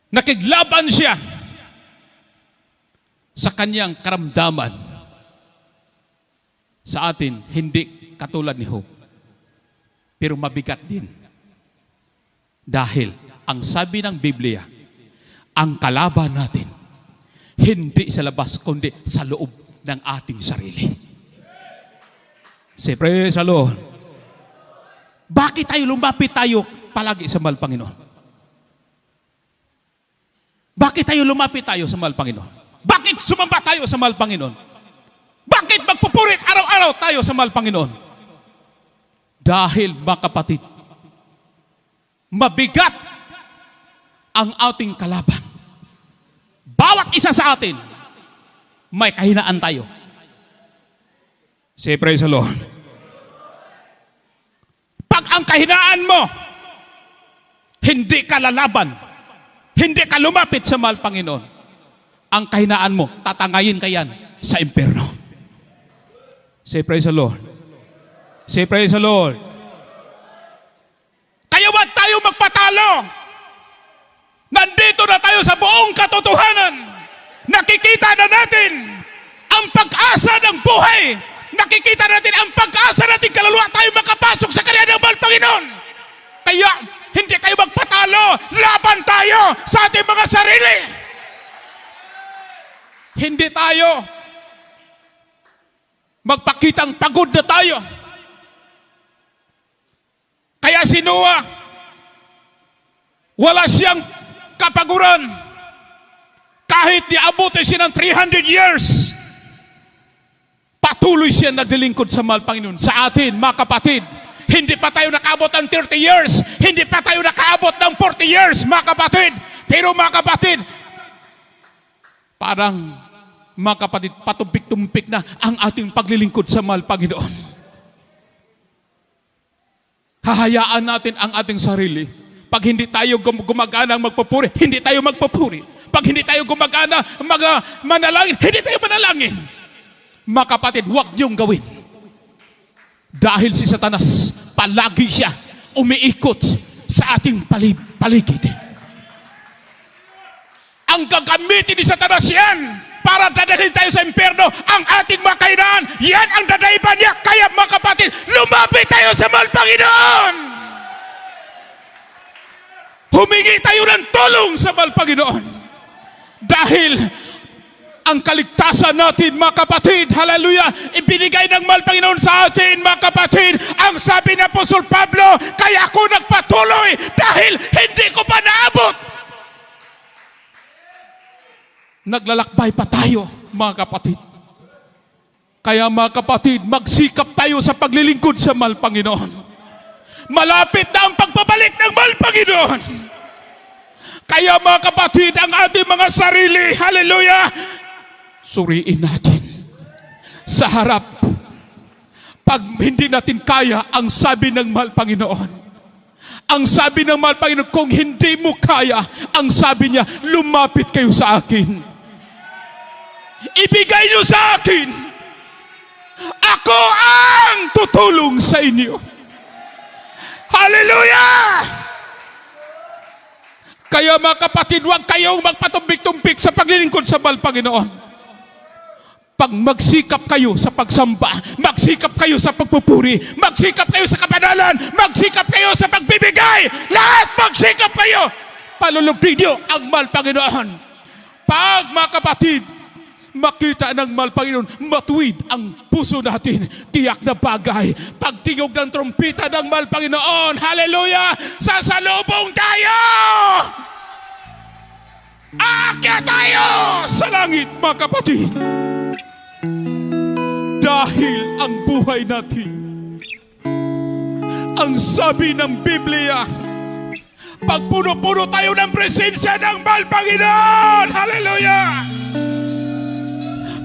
nakiglaban siya sa kanyang karamdaman, sa atin, hindi katulad ni Job. Pero mabigat din. Dahil, ang sabi ng Biblia, ang kalaban natin, hindi sa labas, kundi sa loob ng ating sarili. Say, praise the Lord. Bakit tayo lumapit tayo palagi sa mahal Panginoon? Bakit tayo lumapit tayo sa mahal Panginoon? Bakit sumamba tayo sa mahal Panginoon? Bakit magpupurit araw-araw tayo sa mahal Panginoon? Dahil, mga kapatid, mabigat ang ating kalaban. Bawat isa sa atin, may kahinaan tayo. Say, praise the Lord. Pag ang kahinaan mo, hindi ka lalaban, hindi ka lumapit sa mahal Panginoon, ang kahinaan mo, tatangayin ka yan sa impyerno. Say, praise the Lord. Say, praise the Lord. Kaya wag tayo magpatalo. Nandito na tayo sa buong katotohanan. Nakikita na natin ang pag-asa ng buhay. Nakikita natin ang pag-asa natin kaluluwa tayo makapasok sa kanya ng mahal Panginoon. Kaya hindi tayo magpatalo. Laban tayo sa ating mga sarili. Hindi tayo magpakitang pagod na tayo. Kaya si Noah, wala siyang kapaguran. Kahit niabutin siya ng 300 years, patuloy siya naglilingkod sa mahal Panginoon. Sa atin, mga kapatid, hindi pa tayo nakaabot ng 30 years, hindi pa tayo nakaabot ng 40 years, mga kapatid. Pero mga kapatid, parang, mga kapatid, patumpik-tumpik na ang ating paglilingkod sa mahal Panginoon. Hahayaan natin ang ating sarili. Pag hindi tayo gumagana magpupuri, hindi tayo magpupuri. Pag hindi tayo gumagana manalangin, hindi tayo manalangin. Mga kapatid, huwag niyong gawin. Dahil si Satanas, palagi siya umiikot sa ating paligid. Ang gagamitin ni Satanas yan para dadalhin tayo sa impyerno. Ang ating mga kahinaan, yan ang dadaiban niya. Kaya mga kapatid, lumapit tayo sa mahal Panginoon. Humingi tayo ng tulong sa mahal Panginoon. Dahil ang kaligtasan natin, mga kapatid, hallelujah, ibinigay ng mahal Panginoon sa atin, mga kapatid. Ang sabi ng Apostol Pablo, kaya ako nagpatuloy dahil hindi ko pa naabot. Naglalakbay pa tayo, mga kapatid. Kaya mga kapatid, magsikap tayo sa paglilingkod sa mahal Panginoon. Malapit na ang pagpabalik ng mahal Panginoon. Kaya mga kapatid, ang ating mga sarili, hallelujah, suriin natin sa harap. Pag hindi natin kaya, ang sabi ng mahal Panginoon, ang sabi ng mahal Panginoon, kung hindi mo kaya, ang sabi niya, lumapit kayo sa akin. Ibigay niyo sa akin. Ako ang tutulong sa inyo. Hallelujah! Kaya mga kapatid, huwag kayong magpatumbik-tumbik sa paglilingkod sa mahal Panginoon. Pag magsikap kayo sa pagsamba, magsikap kayo sa pagpupuri, magsikap kayo sa kabanalan, magsikap kayo sa pagbibigay, lahat magsikap kayo. Palulugtin niyo ang mahal Panginoon. Pag mga kapatid, makita ng mahal Panginoon, matuwid ang puso natin, tiyak na bagay. Pagtingog ng trompeta ng mahal Panginoon, hallelujah, sasalubong tayo! Aakyat tayo sa langit, mga kapatid. Dahil ang buhay natin, ang sabi ng Biblia, pag puno-puno tayo ng presensya ng mahal Panginoon, hallelujah!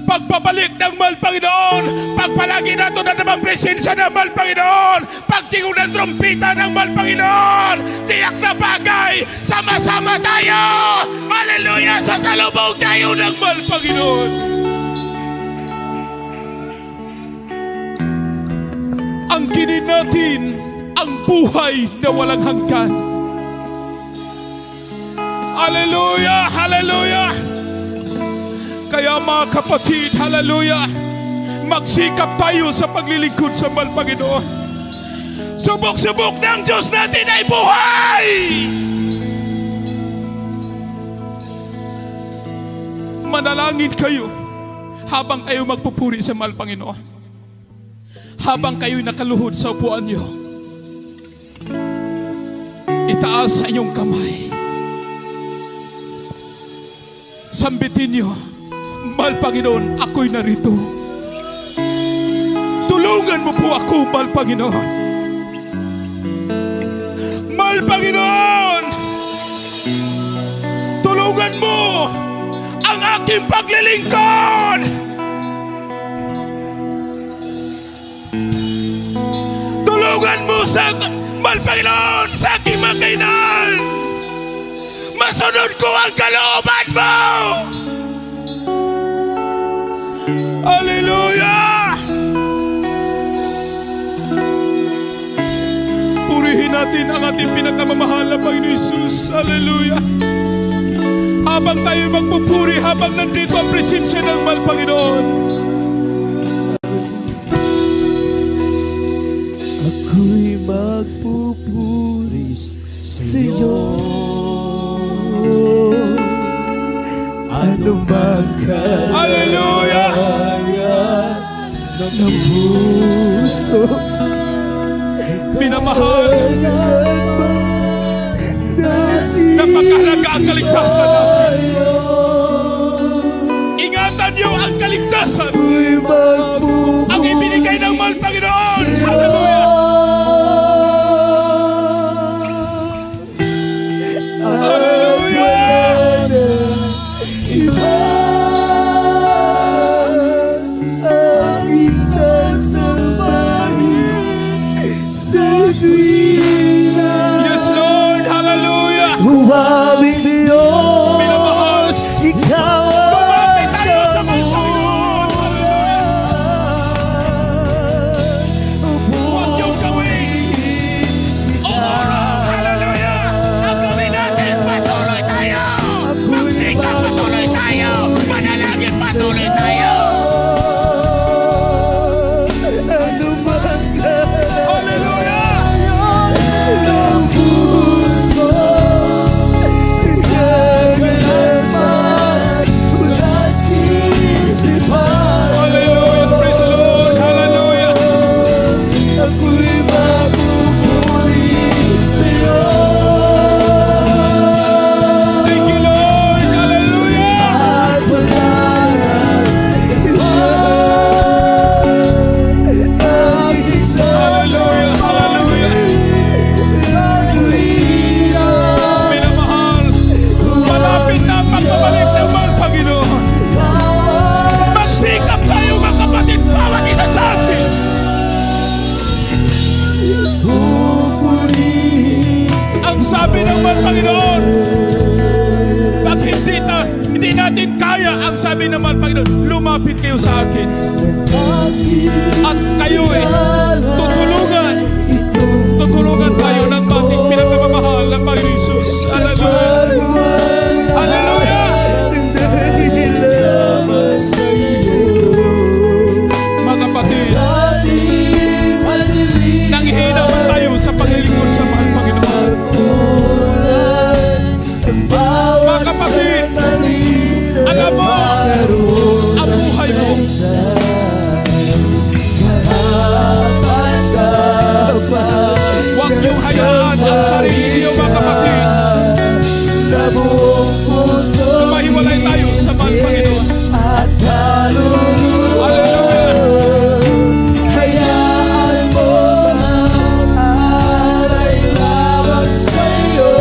Pagbabalik ng mahal Panginoon, pagpalagi nato na namang presensya ng mahal Panginoon, pagtingog ng trompeta ng mahal Panginoon, tiyak na bagay, sama-sama tayo, hallelujah, sasalubong tayo ng mahal Panginoon. Ang kinin natin, ang buhay na walang hanggan. Hallelujah, hallelujah. Kaya mga kapatid, hallelujah, magsikap tayo sa paglilingkod sa mahal Panginoon. Subok-subok ng Diyos natin ay buhay! Manalangin kayo habang kayo magpupuri sa mahal Panginoon. Habang kayo nakaluhod sa upuan niyo, itaas ang iyong kamay. Sambitin niyo, mahal Panginoon, ako'y narito. Tulungan mo po ako, mahal Panginoon. Mahal Panginoon, tulungan mo ang aking paglilingkod. Tulungan mo sa, mahal Panginoon, sa aking mga kainan. Masunod ko ang kalooban mo. Hallelujah! Purihin natin ang ating pinakamamahal na Panginoon Jesus. Hallelujah! Habang tayo magpupuri, habang nandito ang presensya ng mahal Panginoon. Ako'y magpupuri sa'yo. Ano man Hallelujah! ng puso, Minamahal, napakahalaga ang kaligtasan natin. Ingatan niyo ang kaligtasan, ako'y magpupuri ang ibinigay ng mahal Panginoon. Hallelujah! Yes, Lord. Hallelujah. Huwag Diyos, Minamahal, ikaw lumapit ang tayo sa mahal Panginoon. Huwag niyong gawin. Hallelujah. Ang gawin natin, patuloy tayo. Magsikap, patuloy tayo. Manalangin, patuloy tayo. Ano man Hallelujah. Panginoon. Pag hindi natin kaya ang sabi ng mahal Panginoon, lumapit kayo sa akin. At kayo tutulungan tayo ng ating pinagmamahal ng Panginoon Jesus. Hallelujah! Hallelujah! Dahil lamang sa iyo, Mga kapatid, nanghihina man tayo sa paglilingkod sa mahal Panginoon. Mga kapatid, alam mo, ang buhay mo, huwag niyong hayaan ang sarili niyo, mga kapatid. Mahiwalay tayo sa mahal Panginoon. Hallelujah! hayaan mo aray lamang sa iyo,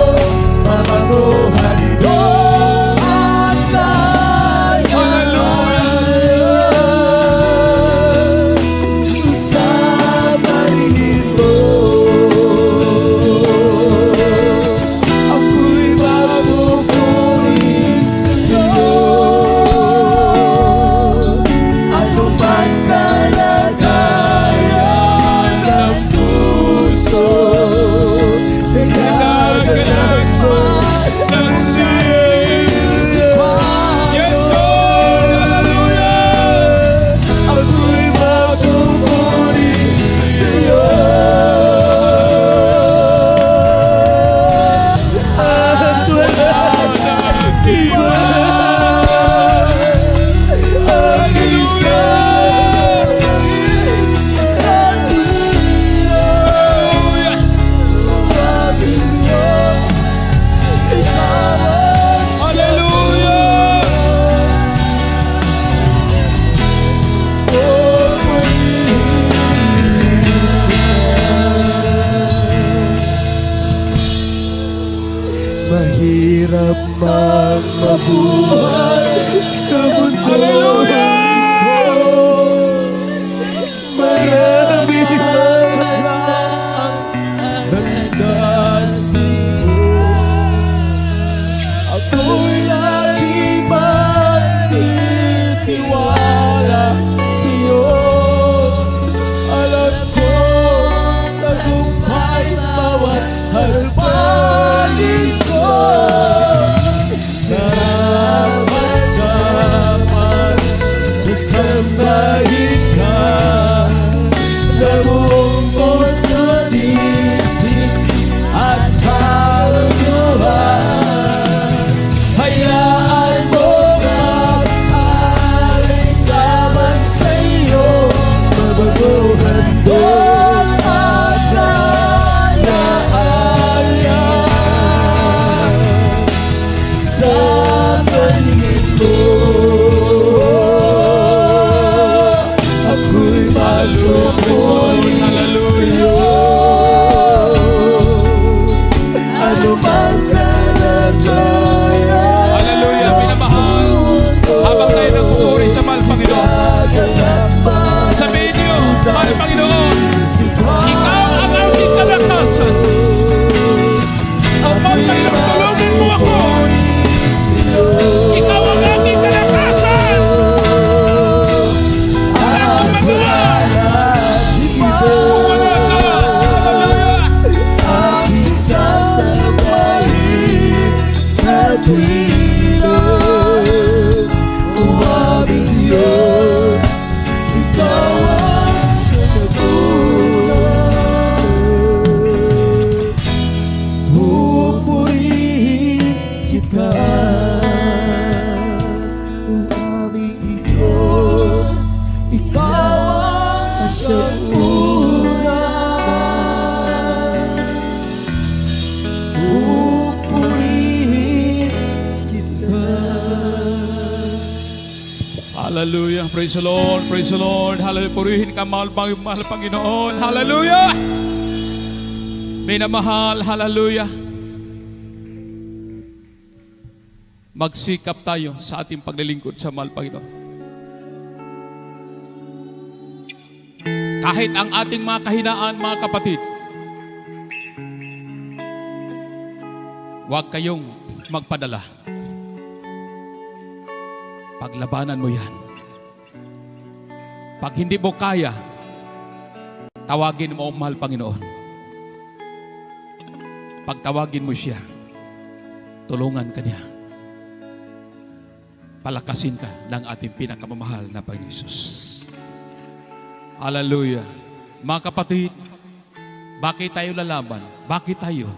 mamanguhan mo at kaya. Sa balik mo, ako'y mapupuri sa iyo. Ano man kalagayan ng puso, pinagagalak mo Ng sinisip. Yes, Lord! Hallelujah! ako'y mapupuri sa iyo. At wala nang iwan ang isa sa dulo. Aming Diyos, ikaw ang Hallelujah! mahirap mang mabuhay sa mundo. Hallelujah! Marami ang nagdasig. Ako'y lagi magtitiwala sa'yo. Alam ko tagumpay bawat harpaling ko. Dapat sambahin ka na buong puso, isip at kaluluhan. Hayaan mo mag-aring lamang sa iyo, mabaguhan mo at kayaan. Sa paligid mo, ako'y malulukoy sa'yo. Ano bang kalagayan? Hallelujah, minamahal. Habang tayo nagpupuri sa mahal Panginoon, sabihin niyo, mahal Panginoon, ikaw ang aking kalakasan. Mahal Panginoon, tulungan mo ako. Ikaw ang aking kalakasan. Wala akong magawa. Kung wala ka. Hallelujah. Aking sasabayin sa tuwirang, o aming Diyos, ikaw ang sagot. Pupurihin kita, o aming Diyos, ikaw ang sagot. Pupurihin kita. Hallelujah. Praise the Lord. Praise the Lord. Hallelujah. Purihin ka, mahal Panginoon. Hallelujah. Minamahal. Hallelujah. Magsikap tayo sa ating paglilingkod sa mahal Panginoon. Kahit ang ating mga kahinaan, mga kapatid, Huwag kayong magpadala. Paglabanan mo yan. Pag hindi mo kaya, tawagin mo ang mahal Panginoon. Pag tawagin mo siya, tulungan ka niya. Palakasin ka ng ating pinakamamahal na Panginoon Hesus. Hallelujah. Mga kapatid, bakit tayo lalaban? Bakit tayo?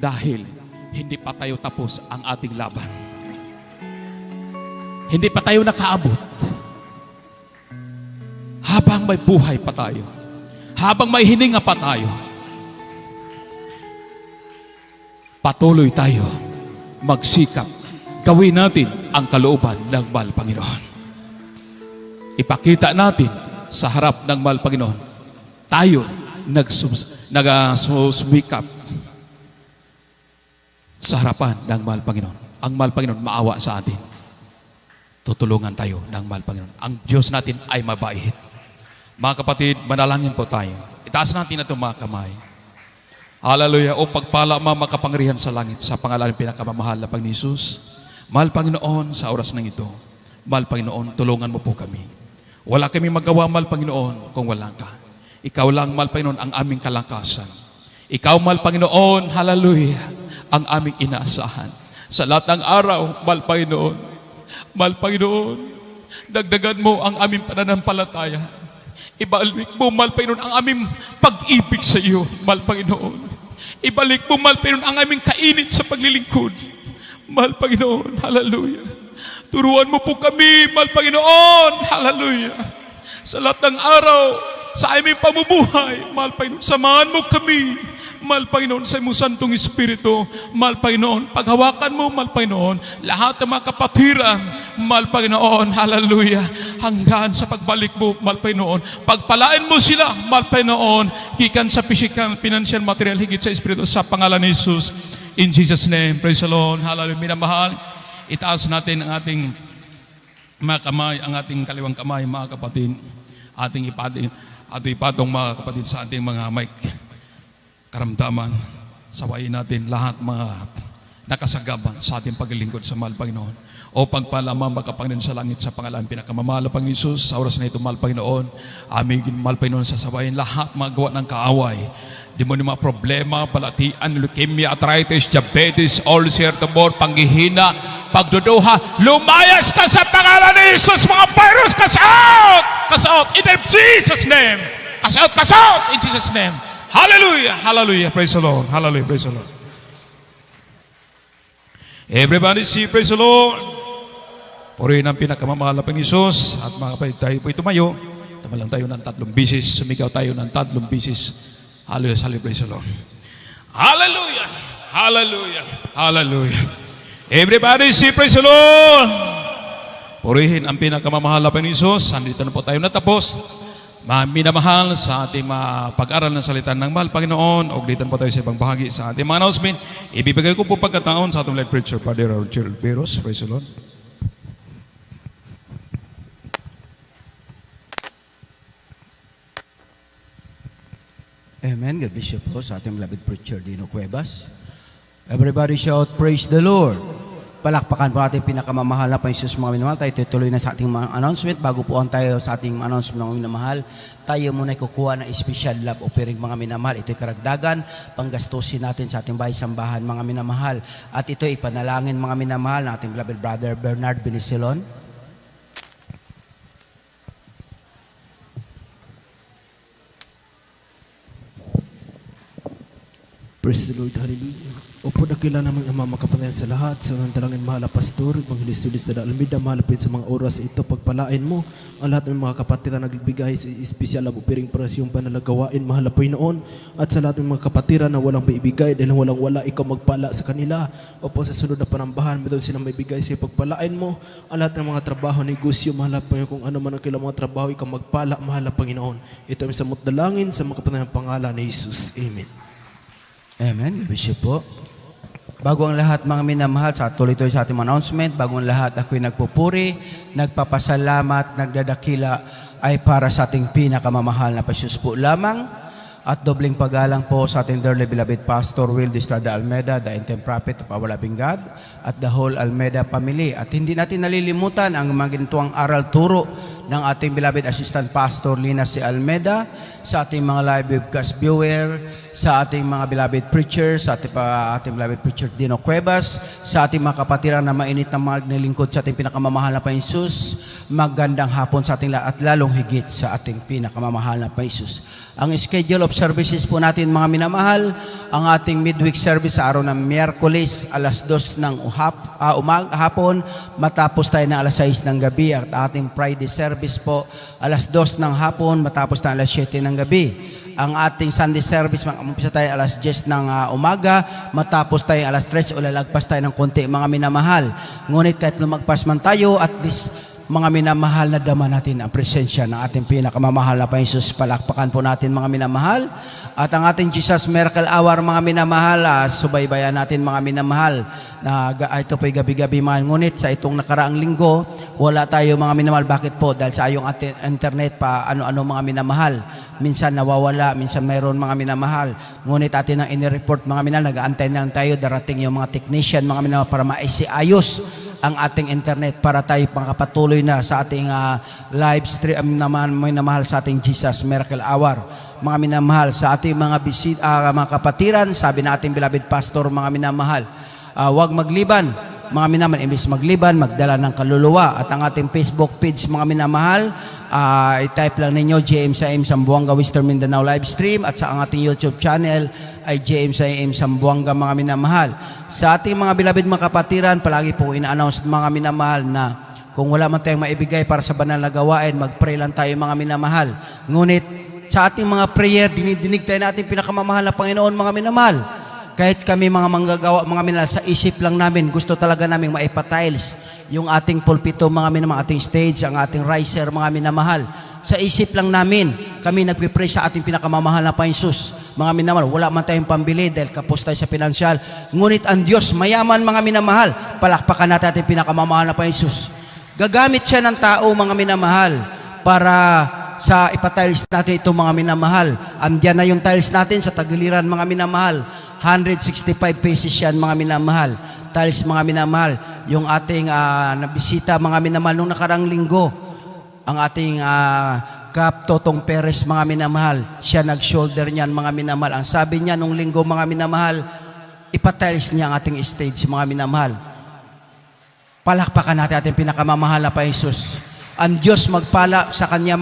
Dahil hindi pa tayo tapos ang ating laban. Hindi pa tayo nakaabot. Habang may buhay pa tayo, habang may hininga pa tayo, patuloy tayo magsikap. Gawin natin ang kalooban ng mahal Panginoon. Ipakita natin sa harap ng mahal Panginoon, tayo nagsusumikap sa harapan ng mahal Panginoon. Ang mahal Panginoon maawa sa atin. Tutulungan tayo ng mahal Panginoon. Ang Diyos natin ay mabait. Mga kapatid, manalangin po tayo. Itaas natin na itong mga kamay. Hallelujah. O pagpala, makapangyarihan sa langit, sa pangalan ng pinakamamahal na Panginoon Hesus. Mahal Panginoon, sa oras ng ito, mahal Panginoon, tulungan mo po kami. Wala kami magawa, mahal Panginoon, kung wala ka. Ikaw lang, mahal Panginoon, ang aming kalangkasan. Ikaw, mahal Panginoon, hallelujah, ang aming inaasahan. Sa lahat ng araw, mahal Panginoon, dagdagan mo ang aming pananampalataya. Ibalik mo, mahal Panginoon, ang aming pag-ibig sa iyo, mahal Panginoon. Ibalik mo, mahal Panginoon, ang aming kainit sa paglilingkod. Mahal Panginoon, hallelujah. Turuan mo po kami, mahal Panginoon, hallelujah. Sa lahat ng araw, sa aming pamumuhay, mahal Panginoon, samahan mo kami, mahal Panginoon, sa iyong Santong Espiritu, mahal Panginoon, paghawakan mo, mahal Panginoon, lahat ng mga kapatiran, mahal Panginoon, hallelujah, hanggang sa pagbalik mo, mahal Panginoon, pagpalain mo sila, mahal Panginoon, gikan sa physical, financial, material, higit sa Espiritu, sa pangalan ni Jesus. In Jesus' name, praise the Lord, hallelujah. Minamahal, itaas natin ang ating mga kamay, ang ating kaliwang kamay, mga kapatid, ating ipatong mga kapatid sa ating mga mic karamdaman. Sawayin natin lahat mga nakasagaban sa ating paglilingkod sa mahal Panginoon. O pagpalamang makapanginan sa langit sa pangalan pinakamamahal na Panginoon Hesus, sa oras na ito, mahal Panginoon, aming mahal Panginoon, sasabayin lahat mga gawa ng kaaway, demonyo, mga problema, balatian, leukemia, arthritis, diabetes, ulcer, tumor, panghihina, pagduduha, lumayas ka sa pangalan ni Jesus, mga virus, cast out! Cast out in Jesus' name! Cast out in Jesus' name! Hallelujah! Hallelujah! Praise the Lord! Hallelujah! Praise the Lord! Everybody see, praise the Lord! Purihin ang pinakamamahal na Panginoon Hesus, at mga kapatid, tayo po tumayo. Tama lang tayo ng 3 bisis. Sumigaw tayo ng 3 bisis. Hallelujah, hallelujah, praise the Lord. Hallelujah, hallelujah, hallelujah. Everybody say, praise the Lord. Purihin ang pinakamamahal na Panginoon Hesus. Andito na po tayo natapos. Minamahal sa ating pag-aral ng salita ng mahal Panginoon. O dito po tayo sa ibang bahagi sa ating mga announcement. Ibibigay ko po pagkataon sa ating live preacher, Father Gerald Peros. Praise the Lord. Amen. God bless you po sa ating beloved preacher, Dino Cuevas. Everybody shout, praise the Lord. Palakpakan po natin pinakamamahal na Panginoon Hesus, mga minamahal. Tayo tutuloy na sa ating mga announcement. Bago po tayo sa ating announcement, mga minamahal, tayo muna kukuha ng special love offering, mga minamahal. Ito'y karagdagan, panggastusin natin sa ating bahay-sambahan, mga minamahal. At ito'y ipanalangin, mga minamahal, ng ating beloved brother Bernard Benisilon. Praise the Lord, hallelujah. Opo, dakila naman ang mga kapatayan sa lahat, sa mga talangin mahal na pastor, Evangelist na Almida, malapit sa mga oras ito, pagpalain mo ang lahat ng mga kapatiran na nagbigay sa espesyal na upiring para sa iyong panalagawain, mahal na Panginoon, at sa lahat ng mga kapatiran na walang maibigay dahil walang-wala, ikaw magpala sa kanila. Opo, sa sunod na panambahan, meron silang maibigay sa iyo, pagpalain mo ang lahat ng mga trabaho, negosyo, mahal na Panginoon, kung ano man ang kailang mga trabaho, ikaw magpala, mahal na Panginoon. Ito ay sa dalangin sa mga kapatayan ng pangalan ni Jesus. Amen. Amen. God bless you po. Bago ang lahat, mga minamahal, sa tuloy-tuloy sa ating announcement, bago ang lahat, ako'y nagpupuri, nagpapasalamat, nagdadakila ay para sa ating pinakamamahal na Panginoon po lamang. At dobling paggalang po sa ating dearly beloved Pastor Will de Estrada Almeda, the interim prophet of our loving God, at the whole Almeda family. At hindi natin nalilimutan ang mga gintuang aral turo ng ating beloved Assistant Pastor Lina C. Almeda, sa ating mga live webcast viewer, sa ating mga beloved preachers, sa ating beloved preacher Dino Cuevas, sa ating mga kapatiran na mainit na maglilingkod sa ating pinakamamahal na Panginoon. Magandang hapon sa ating lahat at lalong higit sa ating pinakamamahal na Panginoon. Ang schedule of services po natin mga minamahal, ang ating midweek service sa araw ng Miyerkules, alas 2 ng hapon, matapos tayo ng alas 6 ng gabi. At ating Friday service po, alas 2 ng hapon, matapos tayo alas 7 ng gabi. Ang ating Sunday service, mag-umpisa tayo alas 10 ng umaga, matapos tayo alas 3 o lalagpas tayo ng konti mga minamahal. Ngunit kahit lumagpas man tayo, at least mga minamahal na dama natin ang presensya ng ating pinakamamahal na Panginoon. Palakpakan po natin mga minamahal. At ang ating Jesus Miracle Hour mga minamahal, subaybayan natin mga minamahal. Ito po'y gabi-gabi man. Ngunit sa itong nakaraang linggo, wala tayo mga minamahal. Bakit po? Dahil sa iyong internet pa ano-ano mga minamahal. Minsan nawawala, minsan mayroon mga minamahal. Ngunit atin ang inireport mga minamahal, nag-aantay na lang tayo, darating yung mga technician mga minamahal para maisiayos ang ating internet para tayo pangkapatuloy na sa ating live stream naman minamahal sa ating Jesus Miracle Hour. Mga minamahal, sa ating mga mga kapatiran, sabi na ating beloved pastor mga minamahal, huwag magliban. Mga minamahal, imbis magliban, magdala ng kaluluwa. At ang ating Facebook page mga minamahal, i-type lang ninyo James I.M. Sambuanga Western Mindanao live stream, at sa ang ating YouTube channel ay James I.M. Sambuanga mga minamahal. Sa ating mga beloved mga kapatiran, palagi po ina-announce mga minamahal na kung wala man tayong maibigay para sa banal na gawain, mag-pray lang tayo mga minamahal. Ngunit sa ating mga prayer, dinidinig tayo natin pinakamamahal na Panginoon mga minamahal. Kahit kami mga manggagawa mga minamahal, sa isip lang namin, gusto talaga namin maipatiles yung ating pulpito mga minamahal, ating stage, ang ating riser mga minamahal. Sa isip lang namin, kami nagpipray sa ating pinakamamahal na Panginoon. Mga minamahal, wala man tayong pambili dahil kapos tayo sa pinansyal. Ngunit ang Diyos, mayaman mga minamahal, palakpakan natin ating pinakamamahal na Panginoon. Gagamit siya ng tao mga minamahal para sa ipatiles natin itong mga minamahal. Andiyan na yung tiles natin sa tagiliran mga minamahal. 165 pesos yan mga minamahal. Tiles mga minamahal. Yung ating nabisita mga minamahal nung nakarang linggo, ang ating Kap Totong Perez mga minamahal, siya nag-shoulder niyan mga minamahal. Ang sabi niya nung linggo mga minamahal, ipatiles niya ang ating stage mga minamahal. Palakpakan natin ating pinakamamahal na Panginoon. Ang Diyos magpala sa kanya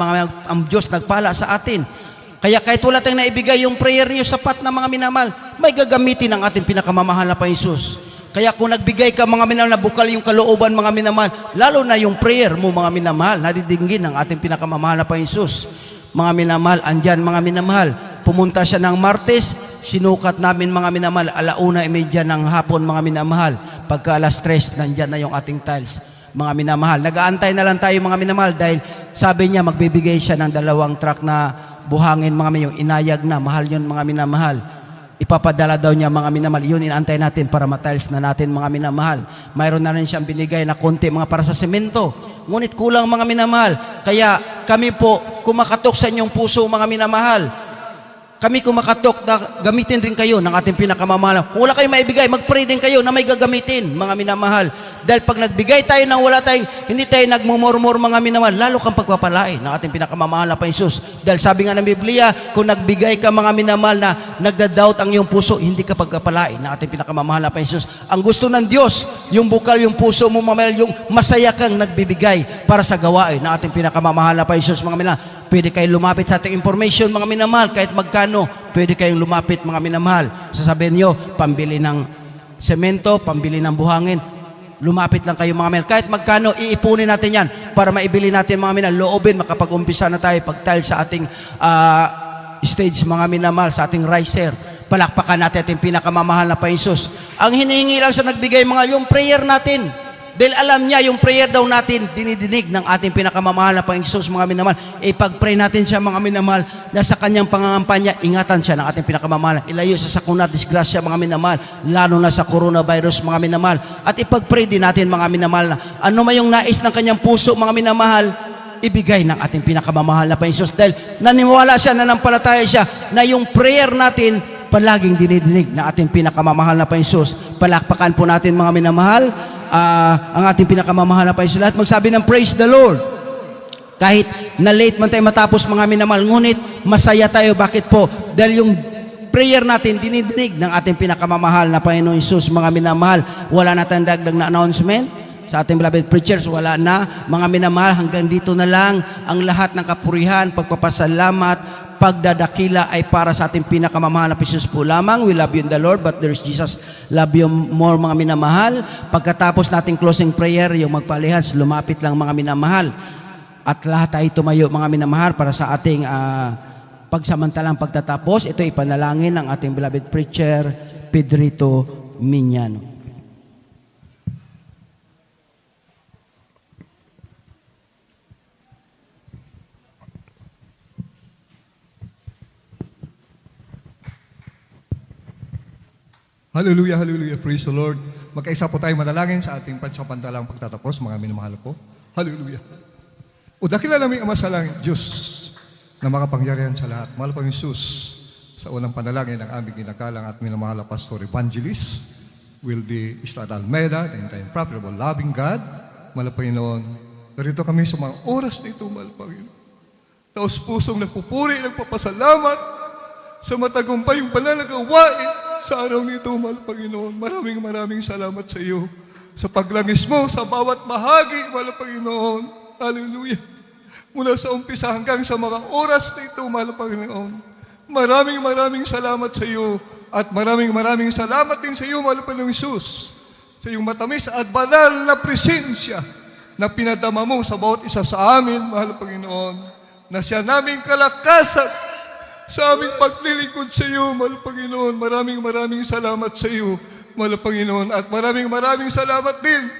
ang Diyos nagpala sa atin. Kaya kahit wala tayong naibigay yung prayer niyo sapat na mga minamahal, may gagamitin ang ating pinakamamahal na Panginoon. Kaya kung nagbigay ka mga minamahal, na bukal yung kalooban mga minamahal, lalo na yung prayer mo mga minamahal, nadidinggin ng ating pinakamamahal na Panginoon. Mga minamahal, andyan mga minamahal, pumunta siya ng Martes, sinukat namin mga minamahal, 1:30 ng hapon mga minamahal, pagka alas 3, nandyan na yung ating tiles. Mga minamahal, nag-aantay na lang tayo mga minamahal dahil sabi niya magbibigay siya ng 2 truck na buhangin mga minamahal, yung inayag na, mahal yun mga minamahal. Ipapadala daw niya mga minamahal. Yun inaantay natin para matiles na natin mga minamahal. Mayroon na rin siyang binigay na konti mga para sa semento. Ngunit kulang mga minamahal. Kaya kami po kumakatok sa inyong puso mga minamahal. Kami kumakatok na gamitin rin kayo ng ating pinakamamahal. Kung wala kayong maibigay, mag-pray din kayo na may gagamitin mga minamahal. Dahil pag nagbigay tayo ng wala tayong, hindi tayo nagmumurmur mga minamahal, lalo kang pagpapalain ng ating pinakamamahal na Panginoon. Dahil sabi nga ng Biblia, kung nagbigay ka mga minamahal na nagda-doubt ang iyong puso, hindi ka pagpapalain ng ating pinakamamahal na Panginoon. Ang gusto ng Diyos, yung bukal, yung puso mo, yung masaya kang nagbibigay para sa gawain ng ating pinakamamahal na Panginoon mga minamahal. Pwede kayong lumapit sa ating information mga minamahal, kahit magkano, pwede kayong lumapit mga minamahal. Sasabihin nyo, pambili ng semento, pambili ng buhangin, lumapit lang kayo mga minamahal. Kahit magkano, iipunin natin yan para maibili natin mga minamahal. Loobin, makapag-umpisa na tayo pag-tile sa ating stage mga minamahal, sa ating riser. Palakpakan natin ating pinakamamahal na Panginoon. Ang hinihingi lang sa nagbigay mga yung prayer natin. Dahil alam niya, yung prayer daw natin, dinidinig ng ating pinakamamahal na Panginoon mga minamahal. Ipag-pray natin siya mga minamahal na sa kanyang pangangampanya, ingatan siya ng ating pinakamamahal. Ilayo sa sakuna, disgrasya mga minamahal, lalo na sa coronavirus mga minamahal. At ipag-pray din natin mga minamahal na ano may yung nais ng kanyang puso mga minamahal, ibigay ng ating pinakamamahal na Panginoon Jesus dahil naniwala siya, nanampalataya siya na yung prayer natin palaging dinidinig ng ating pinakamamahal na Panginoon Jesus. Palakpakan po natin mga minamahal, ang ating pinakamamahal na Panginoon Jesus. Lahat magsabi ng praise the Lord. Kahit na late man tayo matapos mga minamahal, ngunit masaya tayo. Bakit po? Dahil yung prayer natin dinidinig ng ating pinakamamahal na Panginoon Jesus. Mga minamahal, wala na tayong dagdag na announcement sa ating beloved preachers, wala na. Mga minamahal, hanggang dito na lang ang lahat ng kapurihan, pagpapasalamat, pagdadakila ay para sa ating pinakamamahal na Jesus po lamang. We love you in the Lord, but there's Jesus love you more, mga minamahal. Pagkatapos nating closing prayer, yung magpalihas, lumapit lang mga minamahal. At lahat ay tumayo mga minamahal para sa ating pagsamantalang pagtatapos. Ito ipanalangin ng ating beloved preacher, Pedrito Miñano. Hallelujah, hallelujah, praise the Lord. Magkaisa po tayo manalangin sa ating pansamantalang pagtatapos, mga minamahal ko. Hallelujah. O dakila namin Ama sa langit, Diyos, na makapangyarihan sa lahat. Mahal pang Jesus, sa unang panalangin ng aming ginagalang at minamahal na Pastor Evangelist, will the Estrada Almeida, the incomparable loving God, mahal Panginoon, narito kami sa mga oras na ito, mahal Panginoon. Taos pusong nagpupuri, nagpapasalamat sa matagumpay yung pananagawain sa araw nito, mahal Panginoon. Maraming salamat sa iyo sa paglangis mo sa bawat bahagi, mahal Panginoon. Hallelujah. Mula sa umpisa hanggang sa mga oras na ito, mahal Panginoon. Maraming salamat sa iyo at maraming salamat din sa iyo, mahal Panginoong Jesus, sa iyong matamis at banal na presensya na pinadama mo sa bawat isa sa amin, mahal Panginoon, na siya naming kalakasan sa aming paglilingkod sa iyo, mahal Panginoon. Maraming salamat sa iyo, mahal Panginoon. At maraming salamat din,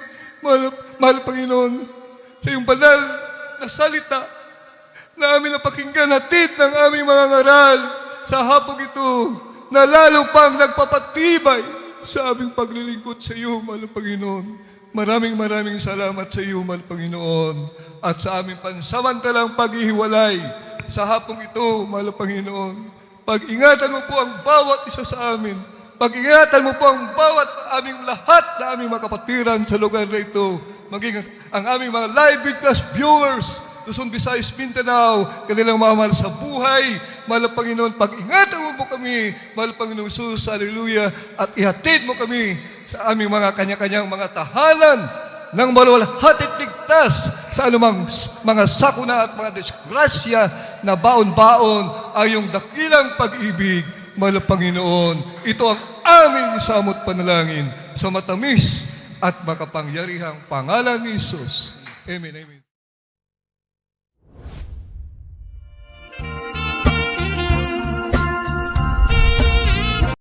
mahal Panginoon, sa iyong banal na salita na aming napakinggan, hatid ng aming mga ngaral sa hapong ito, na lalo pang nagpapatibay sa aming paglilingkod sa iyo, mahal Panginoon. Maraming salamat sa iyo, mahal Panginoon. At sa aming pansamantalang paghihiwalay sa hapong ito, mahal Panginoon, pag-ingatan mo po ang bawat isa sa amin. Pag-ingatan mo po ang bawat aming lahat na aming mga kapatiran sa lugar na ito. Maging ang aming mga live broadcast viewers, Luzon, Visayas, Mindanao, kanilang mamahal sa buhay. Mahal Panginoon, pag-ingatan mo po kami, mahal Panginoon Jesus, hallelujah, at ihatid mo kami sa aming mga kanya-kanyang mga tahanan ng maluwalhatit ligtas sa anumang mga sakuna at mga disgrasya na baon-baon ay yung dakilang pag-ibig, mahal Panginoon. Ito ang aming samot panalangin sa matamis at makapangyarihang pangalan ni Jesus. Amen, amen.